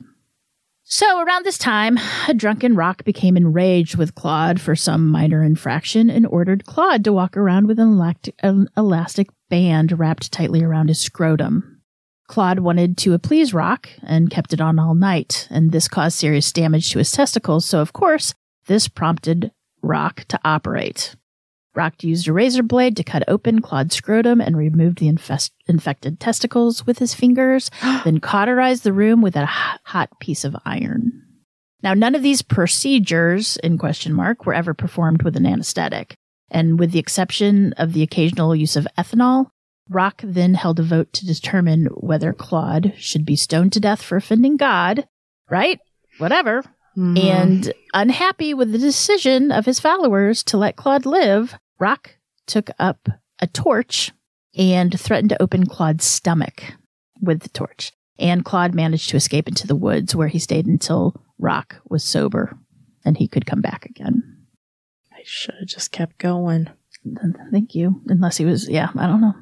So around this time, a drunken Roch became enraged with Claude for some minor infraction and ordered Claude to walk around with an elastic band wrapped tightly around his scrotum. Claude wanted to appease Roch and kept it on all night, and this caused serious damage to his testicles, so of course, this prompted Roch to operate. Roch used a razor blade to cut open Claude's scrotum and removed the infected testicles with his fingers, then cauterized the room with a hot piece of iron. Now, none of these procedures in question mark were ever performed with an anesthetic. And with the exception of the occasional use of ethanol, Roch then held a vote to determine whether Claude should be stoned to death for offending God, right? Whatever. Mm-hmm. And unhappy with the decision of his followers to let Claude live, Roch took up a torch and threatened to open Claude's stomach with the torch. And Claude managed to escape into the woods, where he stayed until Roch was sober and he could come back again. I should have just kept going. Thank you. Unless he was, I don't know.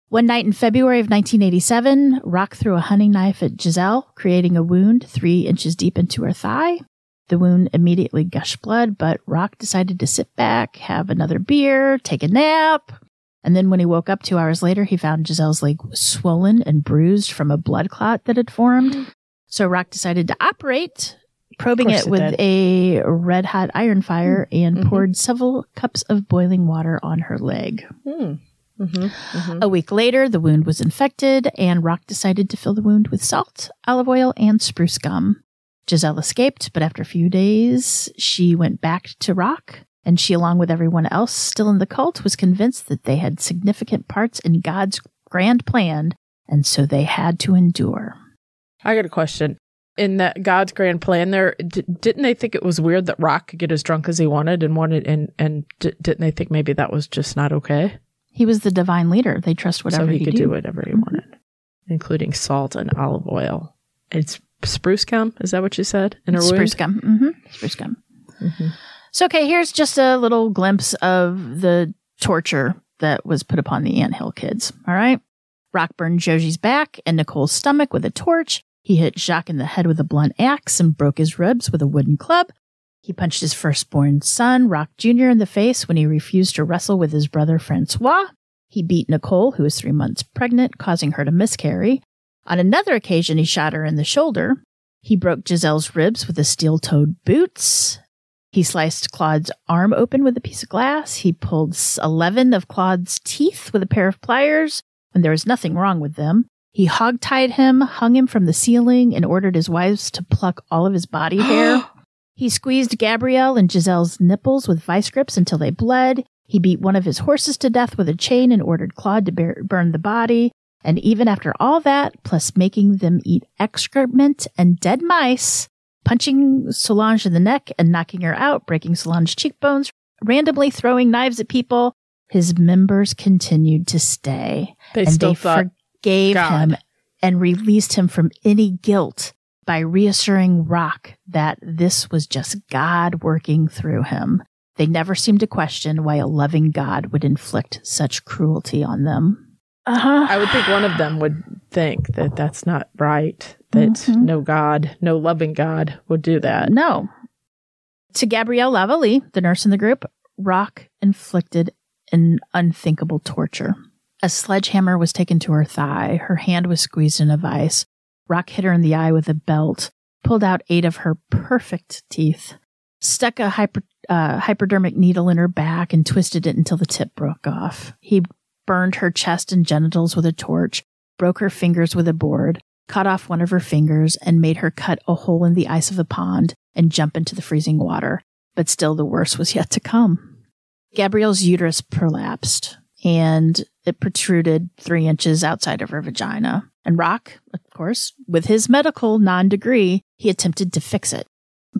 One night in February of 1987, Roch threw a hunting knife at Giselle, creating a wound 3 inches deep into her thigh. The wound immediately gushed blood, but Roch decided to sit back, have another beer, take a nap. And then when he woke up 2 hours later, he found Giselle's leg was swollen and bruised from a blood clot that had formed. So Roch decided to operate, probing it with a red-hot iron fire, and poured several cups of boiling water on her leg. A week later, the wound was infected, and Roch decided to fill the wound with salt, olive oil, and spruce gum. Giselle escaped, but after a few days, she went back to Roch, and she, along with everyone else still in the cult, was convinced that they had significant parts in God's grand plan, and so they had to endure. I got a question. In that God's grand plan there, didn't they think it was weird that Roch could get as drunk as he wanted and didn't they think maybe that was just not okay? He was the divine leader. They trust whatever he could do whatever he wanted, including salt and olive oil. It's spruce gum? Is that what you said? In her spruce gum. Spruce gum. So, okay, here's just a little glimpse of the torture that was put upon the Anthill kids. All right. Roch burned Josie's back and Nicole's stomach with a torch. He hit Jacques in the head with a blunt axe and broke his ribs with a wooden club. He punched his firstborn son, Roch Jr., in the face when he refused to wrestle with his brother, Francois. He beat Nicole, who was 3 months pregnant, causing her to miscarry. On another occasion, he shot her in the shoulder. He broke Giselle's ribs with his steel-toed boots. He sliced Claude's arm open with a piece of glass. He pulled 11 of Claude's teeth with a pair of pliers when there was nothing wrong with them. He hog-tied him, hung him from the ceiling, and ordered his wives to pluck all of his body hair. He squeezed Gabrielle and Giselle's nipples with vice grips until they bled. He beat one of his horses to death with a chain and ordered Claude to burn the body. And even after all that, plus making them eat excrement and dead mice, punching Solange in the neck and knocking her out, breaking Solange's cheekbones, randomly throwing knives at people, his members continued to stay. They forgave him and released him from any guilt by reassuring Roch that this was just God working through him. They never seemed to question why a loving God would inflict such cruelty on them. I would think one of them would think that that's not right, that no God, no loving God would do that. No. To Gabrielle Lavallee, the nurse in the group, Roch inflicted an unthinkable torture. A sledgehammer was taken to her thigh. Her hand was squeezed in a vice. Roch hit her in the eye with a belt, pulled out 8 of her perfect teeth, stuck a hypodermic needle in her back, and twisted it until the tip broke off. He burned her chest and genitals with a torch, broke her fingers with a board, cut off one of her fingers, and made her cut a hole in the ice of the pond and jump into the freezing water. But still, the worst was yet to come. Gabrielle's uterus prolapsed, and it protruded 3 inches outside of her vagina. And Roch, of course, with his medical non-degree, he attempted to fix it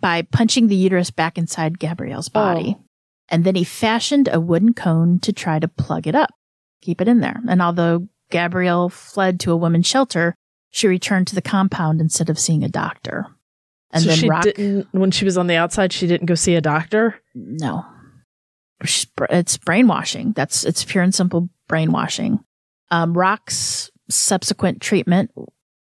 by punching the uterus back inside Gabrielle's body. And then he fashioned a wooden cone to try to plug it up, keep it in there. And although Gabrielle fled to a women's shelter, she returned to the compound instead of seeing a doctor. And so then Roch, when she was on the outside, she didn't go see a doctor? No. It's brainwashing. It's pure and simple brainwashing. Roch's subsequent treatment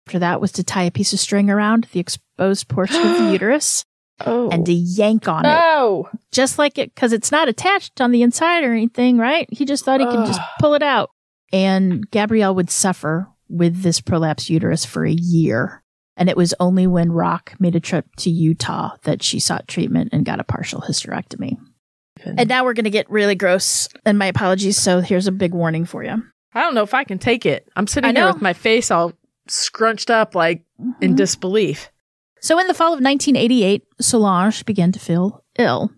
after that was to tie a piece of string around the exposed portion of the uterus and to yank on it. Just like it, because it's not attached on the inside or anything, right? He just thought he could just pull it out. And Gabrielle would suffer with this prolapsed uterus for a year. And it was only when Roch made a trip to Utah that she sought treatment and got a partial hysterectomy. And now we're going to get really gross, and my apologies, so here's a big warning for you. I don't know if I can take it. I'm sitting here with my face all scrunched up, like in disbelief. So in the fall of 1988, Solange began to feel ill.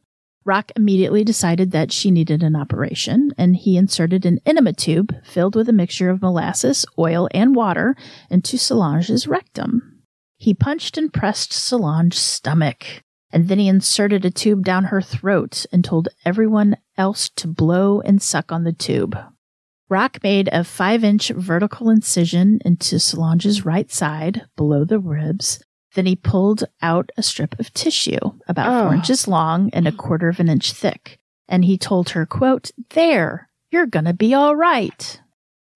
Roch immediately decided that she needed an operation, and he inserted an enema tube filled with a mixture of molasses, oil, and water into Solange's rectum. He punched and pressed Solange's stomach, and then he inserted a tube down her throat and told everyone else to blow and suck on the tube. Roch made a 5-inch vertical incision into Solange's right side, below the ribs. Then he pulled out a strip of tissue, about 4 inches long and 1/4 of an inch thick. And he told her, quote, "There, you're gonna be all right."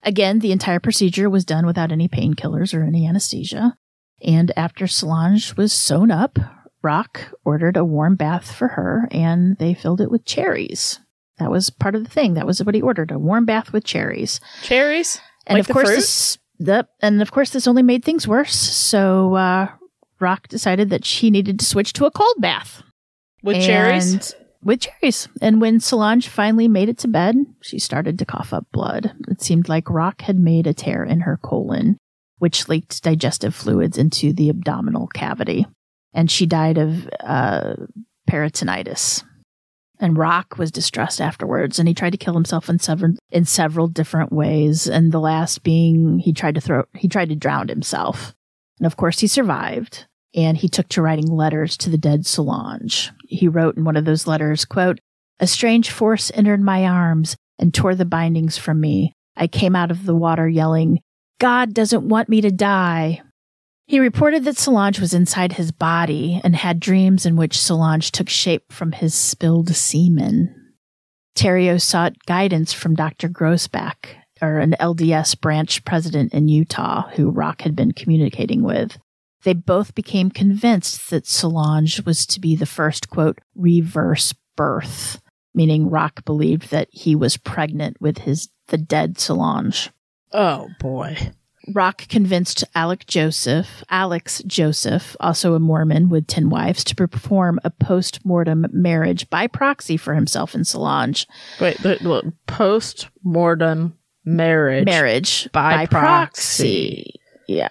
Again, the entire procedure was done without any painkillers or any anesthesia. And after Solange was sewn up, Roch ordered a warm bath for her, and they filled it with cherries. That was part of the thing. That was what he ordered, a warm bath with cherries. Cherries? And like of course this only made things worse. So Roch decided that she needed to switch to a cold bath. With cherries? With cherries. And when Solange finally made it to bed, she started to cough up blood. It seemed like Roch had made a tear in her colon, which leaked digestive fluids into the abdominal cavity. And she died of peritonitis. And Roch was distressed afterwards, and he tried to kill himself in several different ways. And the last being he tried to drown himself. And of course he survived, and he took to writing letters to the dead Solange. He wrote in one of those letters, quote, "A strange force entered my arms and tore the bindings from me. I came out of the water yelling, 'God doesn't want me to die.'" He reported that Solange was inside his body and had dreams in which Solange took shape from his spilled semen. Theriault sought guidance from Dr. Grossback, or an LDS branch president in Utah, who Roch had been communicating with. They both became convinced that Solange was to be the first, quote, reverse birth, meaning Roch believed that he was pregnant with the dead Solange. Oh, boy. Roch convinced Alex Joseph, also a Mormon with 10 wives, to perform a post-mortem marriage by proxy for himself and Solange. Wait, post-mortem marriage by proxy. Yeah.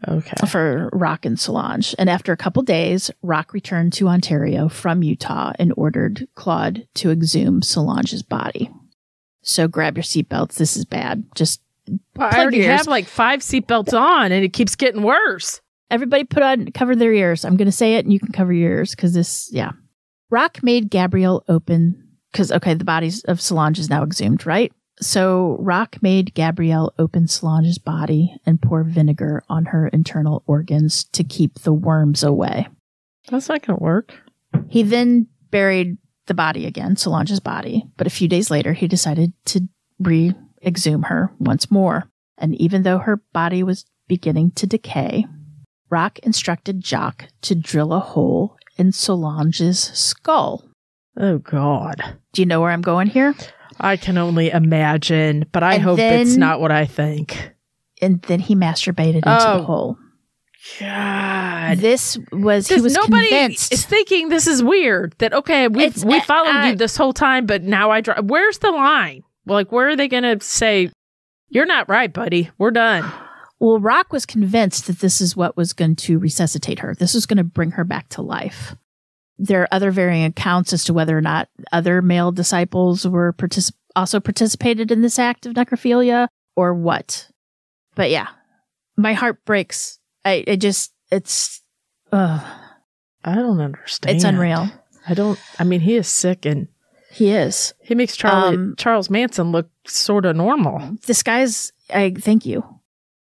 Okay. For Roch and Solange. And after a couple days, Roch returned to Ontario from Utah and ordered Claude to exhume Solange's body. So grab your seatbelts. This is bad. I already have like 5 seatbelts on, and it keeps getting worse. Everybody cover their ears. I'm going to say it, and you can cover your ears, because Roch made Gabrielle open, because, the body of Solange is now exhumed, right? So Roch made Gabrielle open Solange's body and pour vinegar on her internal organs to keep the worms away. That's not going to work. He then buried the body again, Solange's body, but a few days later, he decided to exhume her once more. And even though her body was beginning to decay, Roch instructed Jacques to drill a hole in Solange's skull. Oh, God. Do you know where I'm going here? I can only imagine, but I hope it's not what I think. And then he masturbated into the hole. God. He was convinced. Is thinking this is weird. That, we followed you this whole time, but now I drive. Where's the line? Like, where are they going to say, you're not right, buddy. We're done. Well, Roch was convinced that this is what was going to resuscitate her. This was going to bring her back to life. There are other varying accounts as to whether or not other male disciples were also participated in this act of necrophilia or what. But yeah, my heart breaks. I don't understand. It's unreal. He is sick, and he is. He makes Charles Manson look sort of normal. This guy's, thank you.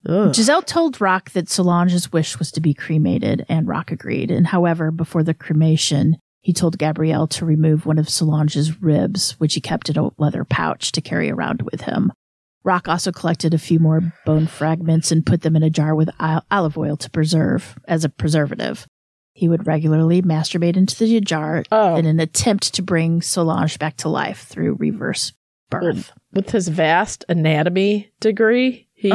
Ugh. Giselle told Roch that Solange's wish was to be cremated, and Roch agreed. And however, before the cremation, he told Gabrielle to remove one of Solange's ribs, which he kept in a leather pouch to carry around with him. Roch also collected a few more bone fragments and put them in a jar with olive oil to preserve as a preservative. He would regularly masturbate into the jar in an attempt to bring Solange back to life through reverse birth. With his vast anatomy degree, he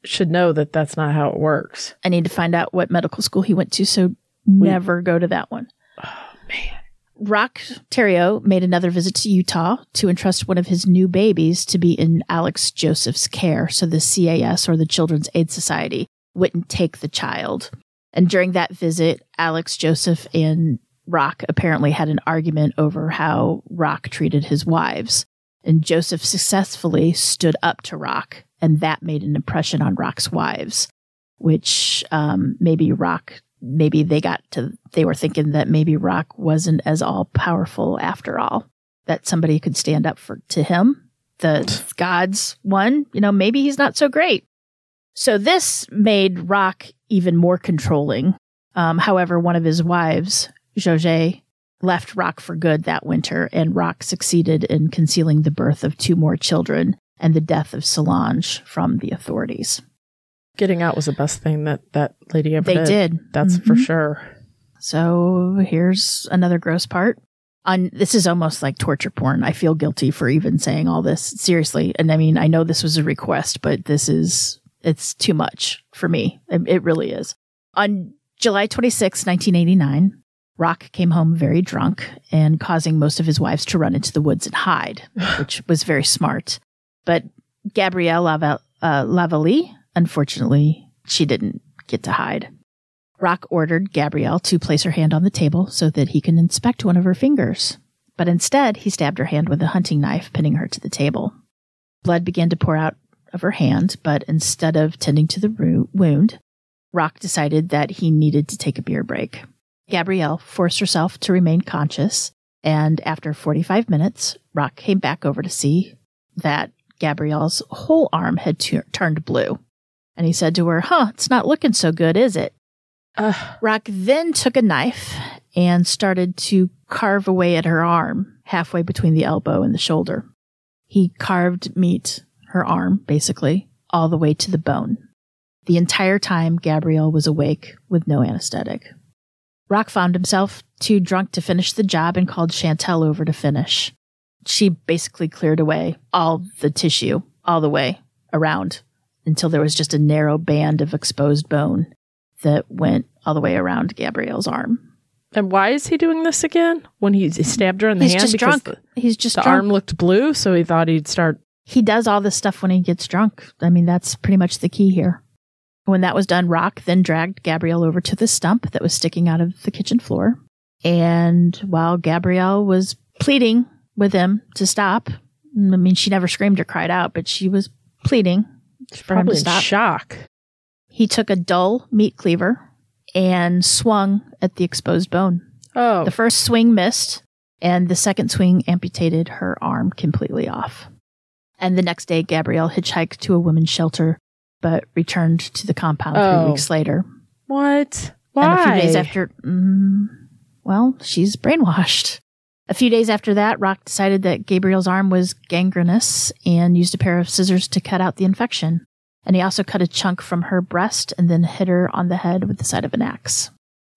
should know that that's not how it works. I need to find out what medical school he went to, so never go to that one. Oh, man. Roch Theriault made another visit to Utah to entrust one of his new babies to be in Alex Joseph's care, so the CAS, or the Children's Aid Society, wouldn't take the child. And during that visit, Alex, Joseph, and Roch apparently had an argument over how Roch treated his wives. And Joseph successfully stood up to Roch, and that made an impression on Roch's wives, which maybe they were thinking that maybe Roch wasn't as all-powerful after all, that somebody could stand up to him. The gods won, maybe he's not so great. So this made Roch even more controlling. However, one of his wives, Jauge, left Roch for good that winter, and Roch succeeded in concealing the birth of 2 more children and the death of Solange from the authorities. Getting out was the best thing that lady ever did. They did. That's for sure. So here's another gross part. This is almost like torture porn. I feel guilty for even saying all this. Seriously. And I mean, I know this was a request, but it's too much for me. It really is. On July 26, 1989, Roch came home very drunk and causing most of his wives to run into the woods and hide, which was very smart. But Gabrielle Lavallee, unfortunately, she didn't get to hide. Roch ordered Gabrielle to place her hand on the table so that he can inspect one of her fingers. But instead, he stabbed her hand with a hunting knife, pinning her to the table. Blood began to pour out of her hand, but instead of tending to the wound, Roch decided that he needed to take a beer break. Gabrielle forced herself to remain conscious, and after 45 minutes, Roch came back over to see that Gabrielle's whole arm had turned blue. And he said to her, it's not looking so good, is it? Roch then took a knife and started to carve away at her arm, halfway between the elbow and the shoulder. He carved her arm, basically, all the way to the bone. The entire time, Gabrielle was awake with no anesthetic. Roch found himself too drunk to finish the job and called Chantel over to finish. She basically cleared away all the tissue, all the way around, until there was just a narrow band of exposed bone that went all the way around Gabrielle's arm. And why is he doing this again? When he stabbed her in the hand? He's just drunk. He's just drunk. The arm looked blue, so he thought he'd start... He does all this stuff when he gets drunk. I mean, that's pretty much the key here. When that was done, Roch then dragged Gabrielle over to the stump that was sticking out of the kitchen floor. And while Gabrielle was pleading with him to stop, I mean, she never screamed or cried out, but she was pleading for him to stop. In shock. He took a dull meat cleaver and swung at the exposed bone. Oh. The first swing missed, and the second swing amputated her arm completely off. And the next day, Gabrielle hitchhiked to a women's shelter, but returned to the compound 3 weeks later. What? Why? And a few days after, she's brainwashed. A few days after that, Roch decided that Gabrielle's arm was gangrenous and used a pair of scissors to cut out the infection. And he also cut a chunk from her breast and then hit her on the head with the side of an axe.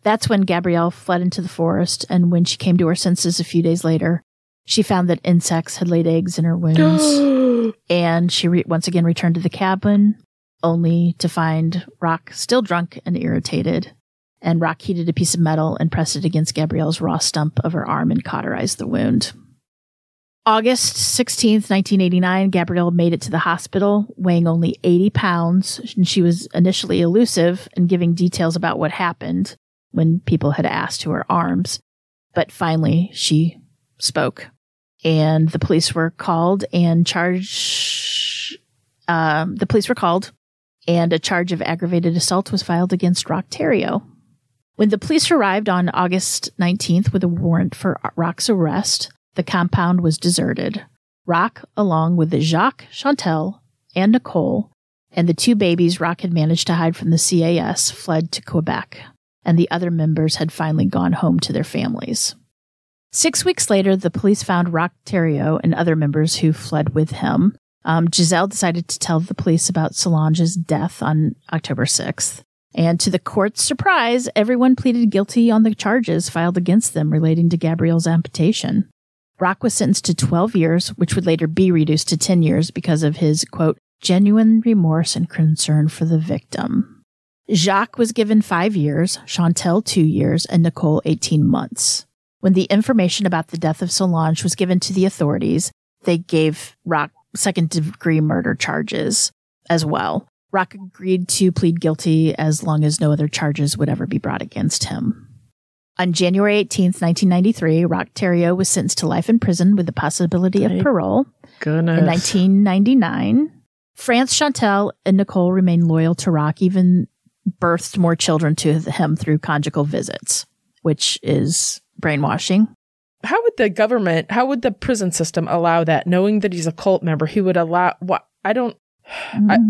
That's when Gabrielle fled into the forest, and when she came to her senses a few days later, she found that insects had laid eggs in her wounds. And she once again returned to the cabin, only to find Roch still drunk and irritated. And Roch heated a piece of metal and pressed it against Gabrielle's raw stump of her arm and cauterized the wound. August 16th, 1989, Gabrielle made it to the hospital, weighing only 80 pounds. And she was initially elusive in giving details about what happened when people had asked to her arms. But finally, she spoke. And the police were called and and a charge of aggravated assault was filed against Roch Theriault. When the police arrived on August 19th with a warrant for Roch's arrest, the compound was deserted. Roch, along with Jacques, Chantel, and Nicole, and the 2 babies Roch had managed to hide from the CAS, fled to Quebec, and the other members had finally gone home to their families. 6 weeks later, the police found Roch Theriault and other members who fled with him. Giselle decided to tell the police about Solange's death on October 6th. And to the court's surprise, everyone pleaded guilty on the charges filed against them relating to Gabrielle's amputation. Roch was sentenced to 12 years, which would later be reduced to 10 years because of his, quote, genuine remorse and concern for the victim. Jacques was given 5 years, Chantel 2 years, and Nicole 18 months. When the information about the death of Solange was given to the authorities, they gave Roch second-degree murder charges as well. Roch agreed to plead guilty as long as no other charges would ever be brought against him. On January 18th, 1993, Roch Theriault was sentenced to life in prison with the possibility of parole. Goodness. In 1999, France, Chantal, and Nicole remained loyal to Roch, even birthed more children to him through conjugal visits, which is brainwashing. How would the prison system allow that, knowing that he's a cult member? He would allow, what?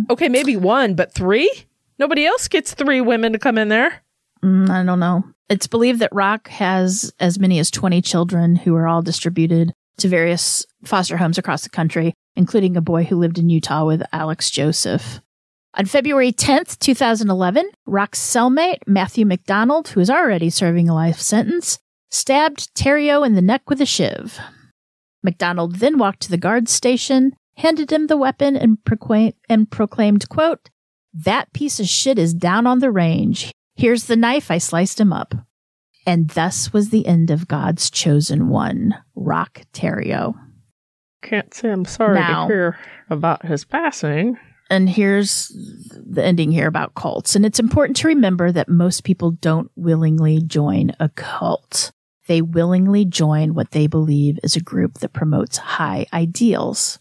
Okay, maybe 1, but 3? Nobody else gets 3 women to come in there. I don't know. It's believed that Roch has as many as 20 children who are all distributed to various foster homes across the country, including a boy who lived in Utah with Alex Joseph. On February 10th, 2011, Roch's cellmate, Matthew McDonald, who is already serving a life sentence, stabbed Theriault in the neck with a shiv. McDonald then walked to the guard's station, handed him the weapon, and proclaimed, quote, "That piece of shit is down on the range. Here's the knife, I sliced him up." And thus was the end of God's chosen one, Roch Theriault. Can't say I'm sorry to hear about his passing. And here's the ending here about cults. And it's important to remember that most people don't willingly join a cult. They willingly join what they believe is a group that promotes high ideals.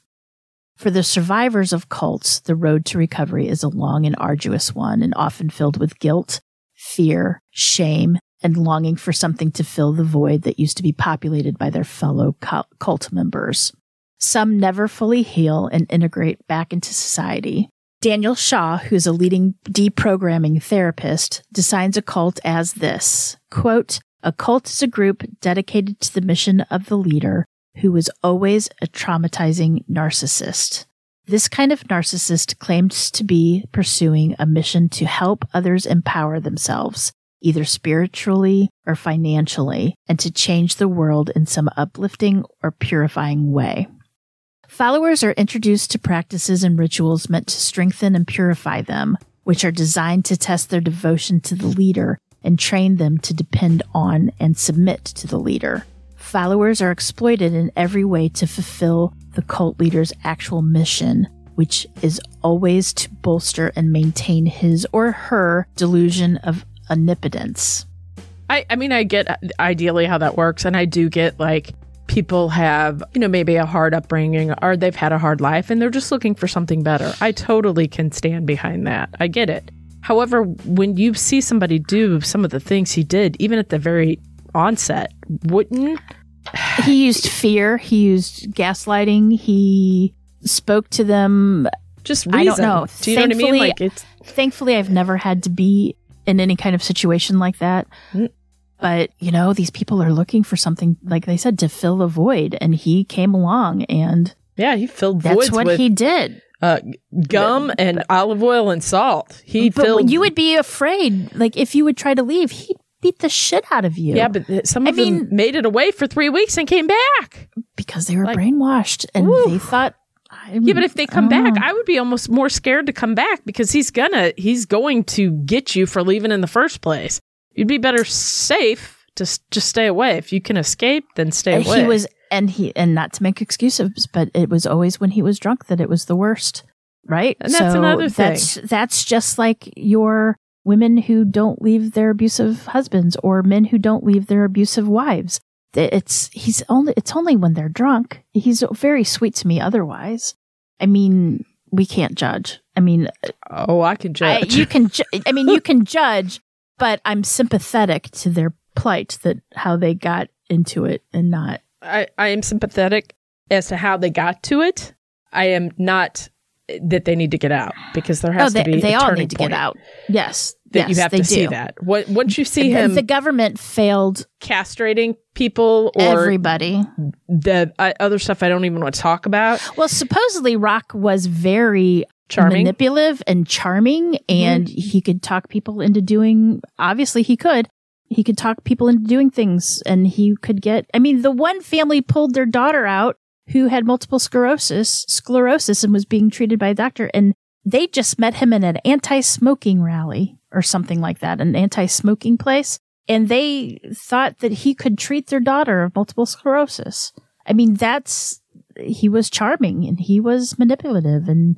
For the survivors of cults, the road to recovery is a long and arduous one, and often filled with guilt, fear, shame, and longing for something to fill the void that used to be populated by their fellow cult members. Some never fully heal and integrate back into society. Daniel Shaw, who's a leading deprogramming therapist, defines a cult as this, quote, "A cult is a group dedicated to the mission of the leader who is always a traumatizing narcissist. This kind of narcissist claims to be pursuing a mission to help others empower themselves, either spiritually or financially, and to change the world in some uplifting or purifying way. Followers are introduced to practices and rituals meant to strengthen and purify them, which are designed to test their devotion to the leader and train them to depend on and submit to the leader. Followers are exploited in every way to fulfill the cult leader's actual mission, which is always to bolster and maintain his or her delusion of omnipotence." I mean, I get ideally how that works, and I do get, like, people have, maybe a hard upbringing, or they've had a hard life, and they're just looking for something better. I totally can stand behind that. I get it. However, when you see somebody do some of the things he did, even at the very onset, wouldn't... He used fear. He used gaslighting. He spoke to them. Just reason. I don't know. Do you know what I mean? Like, thankfully, I've never had to be in any kind of situation like that. But, these people are looking for something, like they said, to fill a void. And he came along and... Yeah, he filled voids That's what he did. Gum and olive oil and salt. You would be afraid. Like, if you would try to leave, he'd beat the shit out of you. Yeah, but some of them made it away for 3 weeks and came back. Because they were brainwashed. And they thought... Yeah, but if they come back, I would be almost more scared to come back, because he's going to get you for leaving in the first place. You'd be better safe to just stay away. If you can escape, then stay away. And not to make excuses, but it was always when he was drunk that it was the worst, right? And that's another thing. That's just like your women who don't leave their abusive husbands, or men who don't leave their abusive wives. It's only when they're drunk. He's very sweet to me otherwise. I mean, we can't judge. I mean, I can judge. You can judge, but I'm sympathetic to their plight, that how they got into it and not. I am sympathetic as to how they got to it. I am not that they need to get out, because there has to be they a all turning need to point. Get out. Yes. That you have to see that. Once you see him... The government failed... castrating people, or... everybody. The other stuff I don't even want to talk about. Well, supposedly Roch was very... charming. Manipulative and charming, and he could talk people into doing... Obviously, he could. He could talk people into doing things, and he could get... I mean, the one family pulled their daughter out who had multiple sclerosis and was being treated by a doctor, and they just met him in an anti-smoking rally or something like that, an anti-smoking place, and they thought that he could treat their daughter of multiple sclerosis. I mean, he was charming, and he was manipulative, and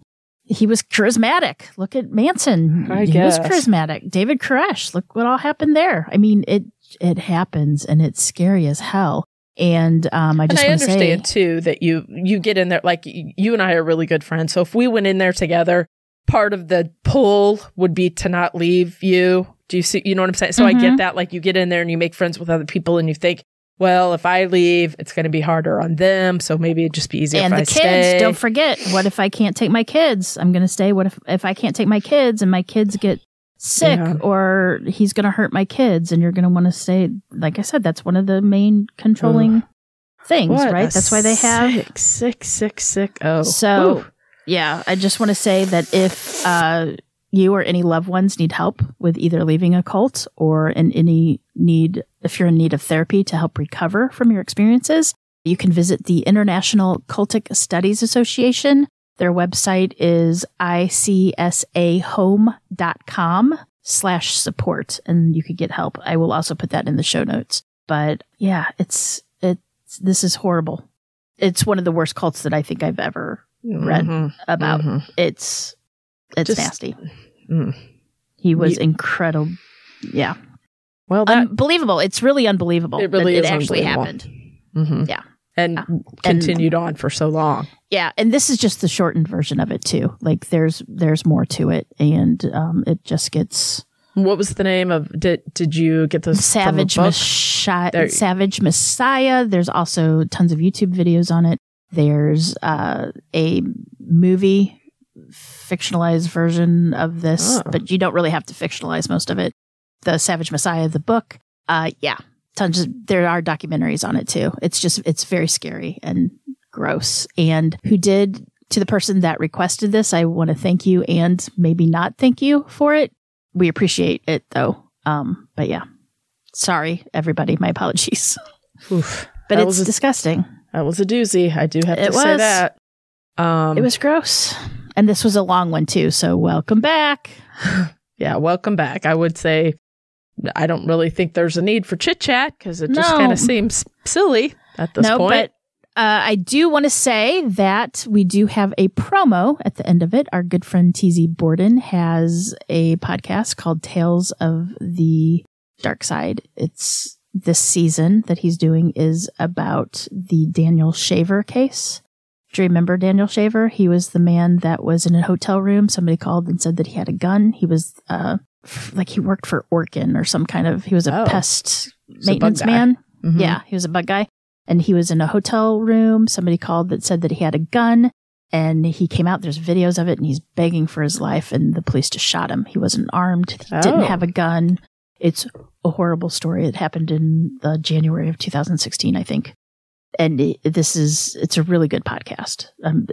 he was charismatic. Look at Manson. He was charismatic. David Koresh. Look what all happened there. I mean, it happens, and it's scary as hell. And I understand too that you get in there, like you and I are really good friends. So if we went in there together, part of the pull would be to not leave you. Do you see? You know what I'm saying? So I get that. Like you get in there and you make friends with other people, and you think, well, if I leave, it's going to be harder on them. So maybe it'd just be easier if I stay. And the kids, don't forget. What if I can't take my kids? I'm going to stay. What if I can't take my kids and my kids get sick, or he's going to hurt my kids, and you're going to want to stay? Like I said, that's one of the main controlling things, right? That's why they have sick. Oh, so yeah. I just want to say that if you or any loved ones need help with either leaving a cult or if you're in need of therapy to help recover from your experiences, you can visit the International Cultic Studies Association. Their website is icsahome.com/support, and you could get help. I will also put that in the show notes. But yeah, this is horrible. It's one of the worst cults that I think I've ever read about. It's just nasty. He was incredible. Yeah. Well, unbelievable. It's really unbelievable. It really is actually happened. Yeah. And continued on for so long. Yeah. And this is just the shortened version of it too. Like there's more to it, and it just gets. What was the name of? Did you get the Savage Messiah? Savage Messiah. There's also tons of YouTube videos on it. There's a movie fictionalized version of this, but you don't really have to fictionalize most of it. The Savage Messiah, the book. There are documentaries on it too. It's very scary and gross. And to the person that requested this, I want to thank you and maybe not thank you for it. We appreciate it though. But yeah, sorry everybody. My apologies. Oof. But it's disgusting. That was a doozy. I do have to say that. It was gross. And this was a long one too. So welcome back. Yeah. Welcome back. I would say, I don't really think there's a need for chit chat because it just kind of seems silly at this point. But I do want to say that we do have a promo at the end of it. Our good friend TZ Borden has a podcast called Tales of the Dark Side. It's this season that he's doing is about the Daniel Shaver case. Do you remember Daniel Shaver? He was the man that was in a hotel room. Somebody called and said that he had a gun. He was he worked for Orkin or some kind of, he was a pest maintenance man. Mm-hmm. Yeah, he was a bug guy. And he was in a hotel room. Somebody called that said that he had a gun, and he came out. There's videos of it, and he's begging for his life, and the police just shot him. He wasn't armed. He didn't have a gun. It's a horrible story. It happened in January of 2016, I think. And it's a really good podcast.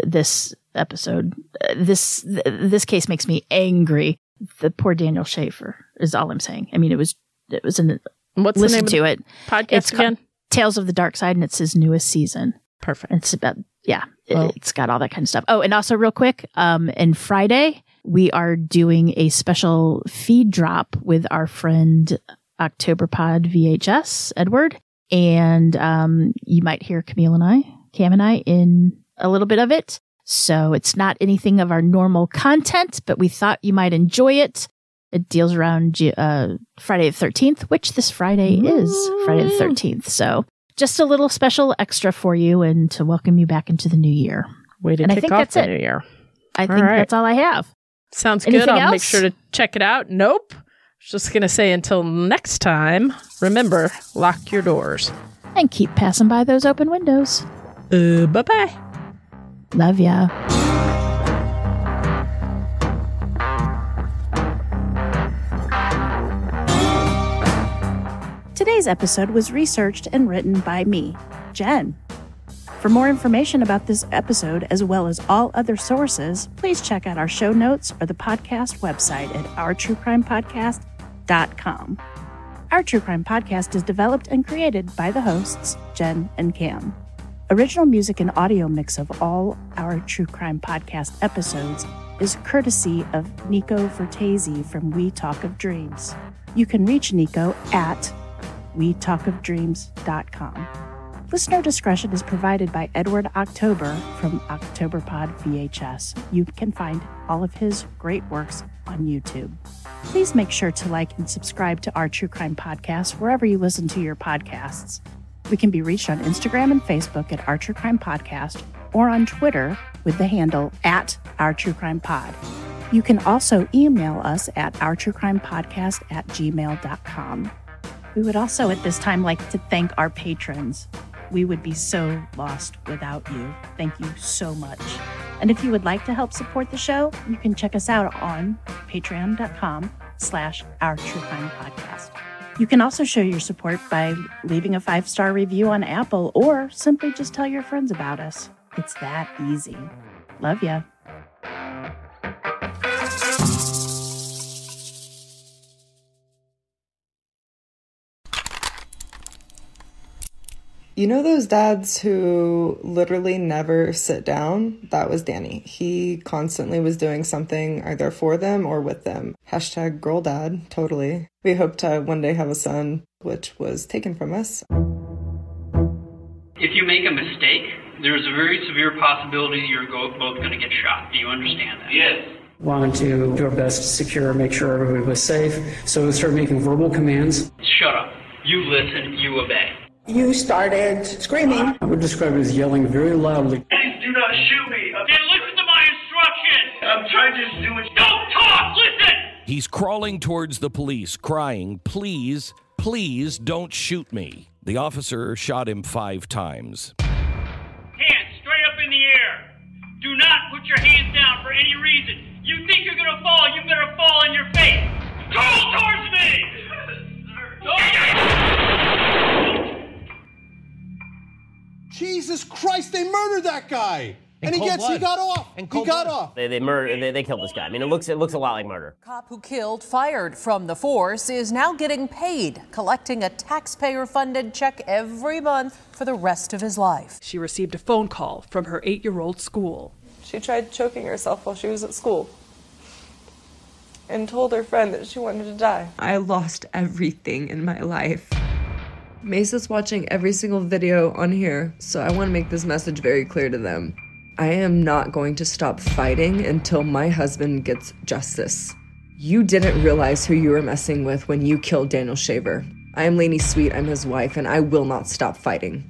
This episode, this case makes me angry. The poor Daniel Shaver is all I'm saying. I mean, it was an what's listen the name to of it. Podcast It's again? Tales of the Dark Side, and it's his newest season. Perfect. It's about it's got all that kind of stuff. Oh, and also real quick, and Friday we are doing a special feed drop with our friend Octoberpod VHS Edward, and you might hear Cam and I in a little bit of it. So it's not anything of our normal content, but we thought you might enjoy it. It deals around Friday the 13th, which this Friday is Friday the 13th. So just a little special extra for you and to welcome you back into the new year. Way to kick off the new year. I think that's all I have. Sounds good. I'll make sure to check it out. Nope. Just going to say until next time, remember, lock your doors. And keep passing by those open windows. Bye-bye. Love ya. Today's episode was researched and written by me, Jen. For more information about this episode, as well as all other sources, please check out our show notes or the podcast website at ourtruecrimepodcast.com. Our True Crime Podcast is developed and created by the hosts, Jen and Cam. Original music and audio mix of all our True Crime Podcast episodes is courtesy of Nico Vertesi from We Talk of Dreams. You can reach Nico at wetalkofdreams.com. Listener discretion is provided by Edward October from Octoberpod VHS. You can find all of his great works on YouTube. Please make sure to like and subscribe to our True Crime Podcast wherever you listen to your podcasts. We can be reached on Instagram and Facebook at Our True Crime Podcast or on Twitter with the handle at Our True Crime Pod. You can also email us at ourtruecrimepodcast@gmail.com. We would also at this time like to thank our patrons. We would be so lost without you. Thank you so much. And if you would like to help support the show, you can check us out on patreon.com/ourtruecrimepodcast. You can also show your support by leaving a 5-star review on Apple or simply just tell your friends about us. It's that easy. Love ya. You know those dads who literally never sit down? That was Danny. He constantly was doing something either for them or with them. Hashtag girl dad, totally. We hope to one day have a son, which was taken from us. If you make a mistake, there's a very severe possibility you're both going to get shot. Do you understand that? Yes. Wanted to do our best to secure, make sure everybody was safe. So we started making verbal commands. Shut up. You listen, you obey. You started screaming. I would describe it as yelling very loudly. Please do not shoot me. Then listen to my instructions. I'm trying to do it. Don't talk! Listen! He's crawling towards the police, crying, "Please, please don't shoot me." The officer shot him 5 times. Hands straight up in the air. Do not put your hands down for any reason. You think you're going to fall, you better fall on your face. Crawl towards me! Jesus Christ, they murdered that guy! And he got off. He got off. They killed this guy. I mean, it looks a lot like murder. Cop who killed, fired from the force, is now getting paid, collecting a taxpayer-funded check every month for the rest of his life. She received a phone call from her 8-year-old school. She tried choking herself while she was at school and told her friend that she wanted to die. I lost everything in my life. Mesa's watching every single video on here, so I want to make this message very clear to them. I am not going to stop fighting until my husband gets justice. You didn't realize who you were messing with when you killed Daniel Shaver. I am Lainey Sweet, I'm his wife, and I will not stop fighting.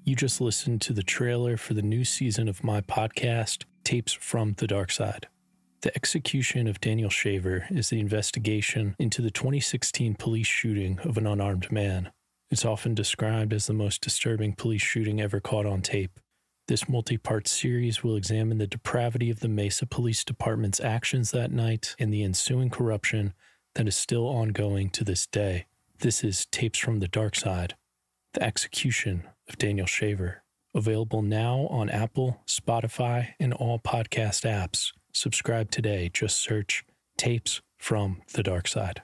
You just listened to the trailer for the new season of my podcast, Tapes from the Dark Side. The execution of Daniel Shaver is the investigation into the 2016 police shooting of an unarmed man. It's often described as the most disturbing police shooting ever caught on tape. This multi-part series will examine the depravity of the Mesa Police Department's actions that night and the ensuing corruption that is still ongoing to this day. This is Tapes from the Dark Side, the execution of Daniel Shaver. Available now on Apple, Spotify, and all podcast apps. Subscribe today. Just search Tapes from the Dark Side.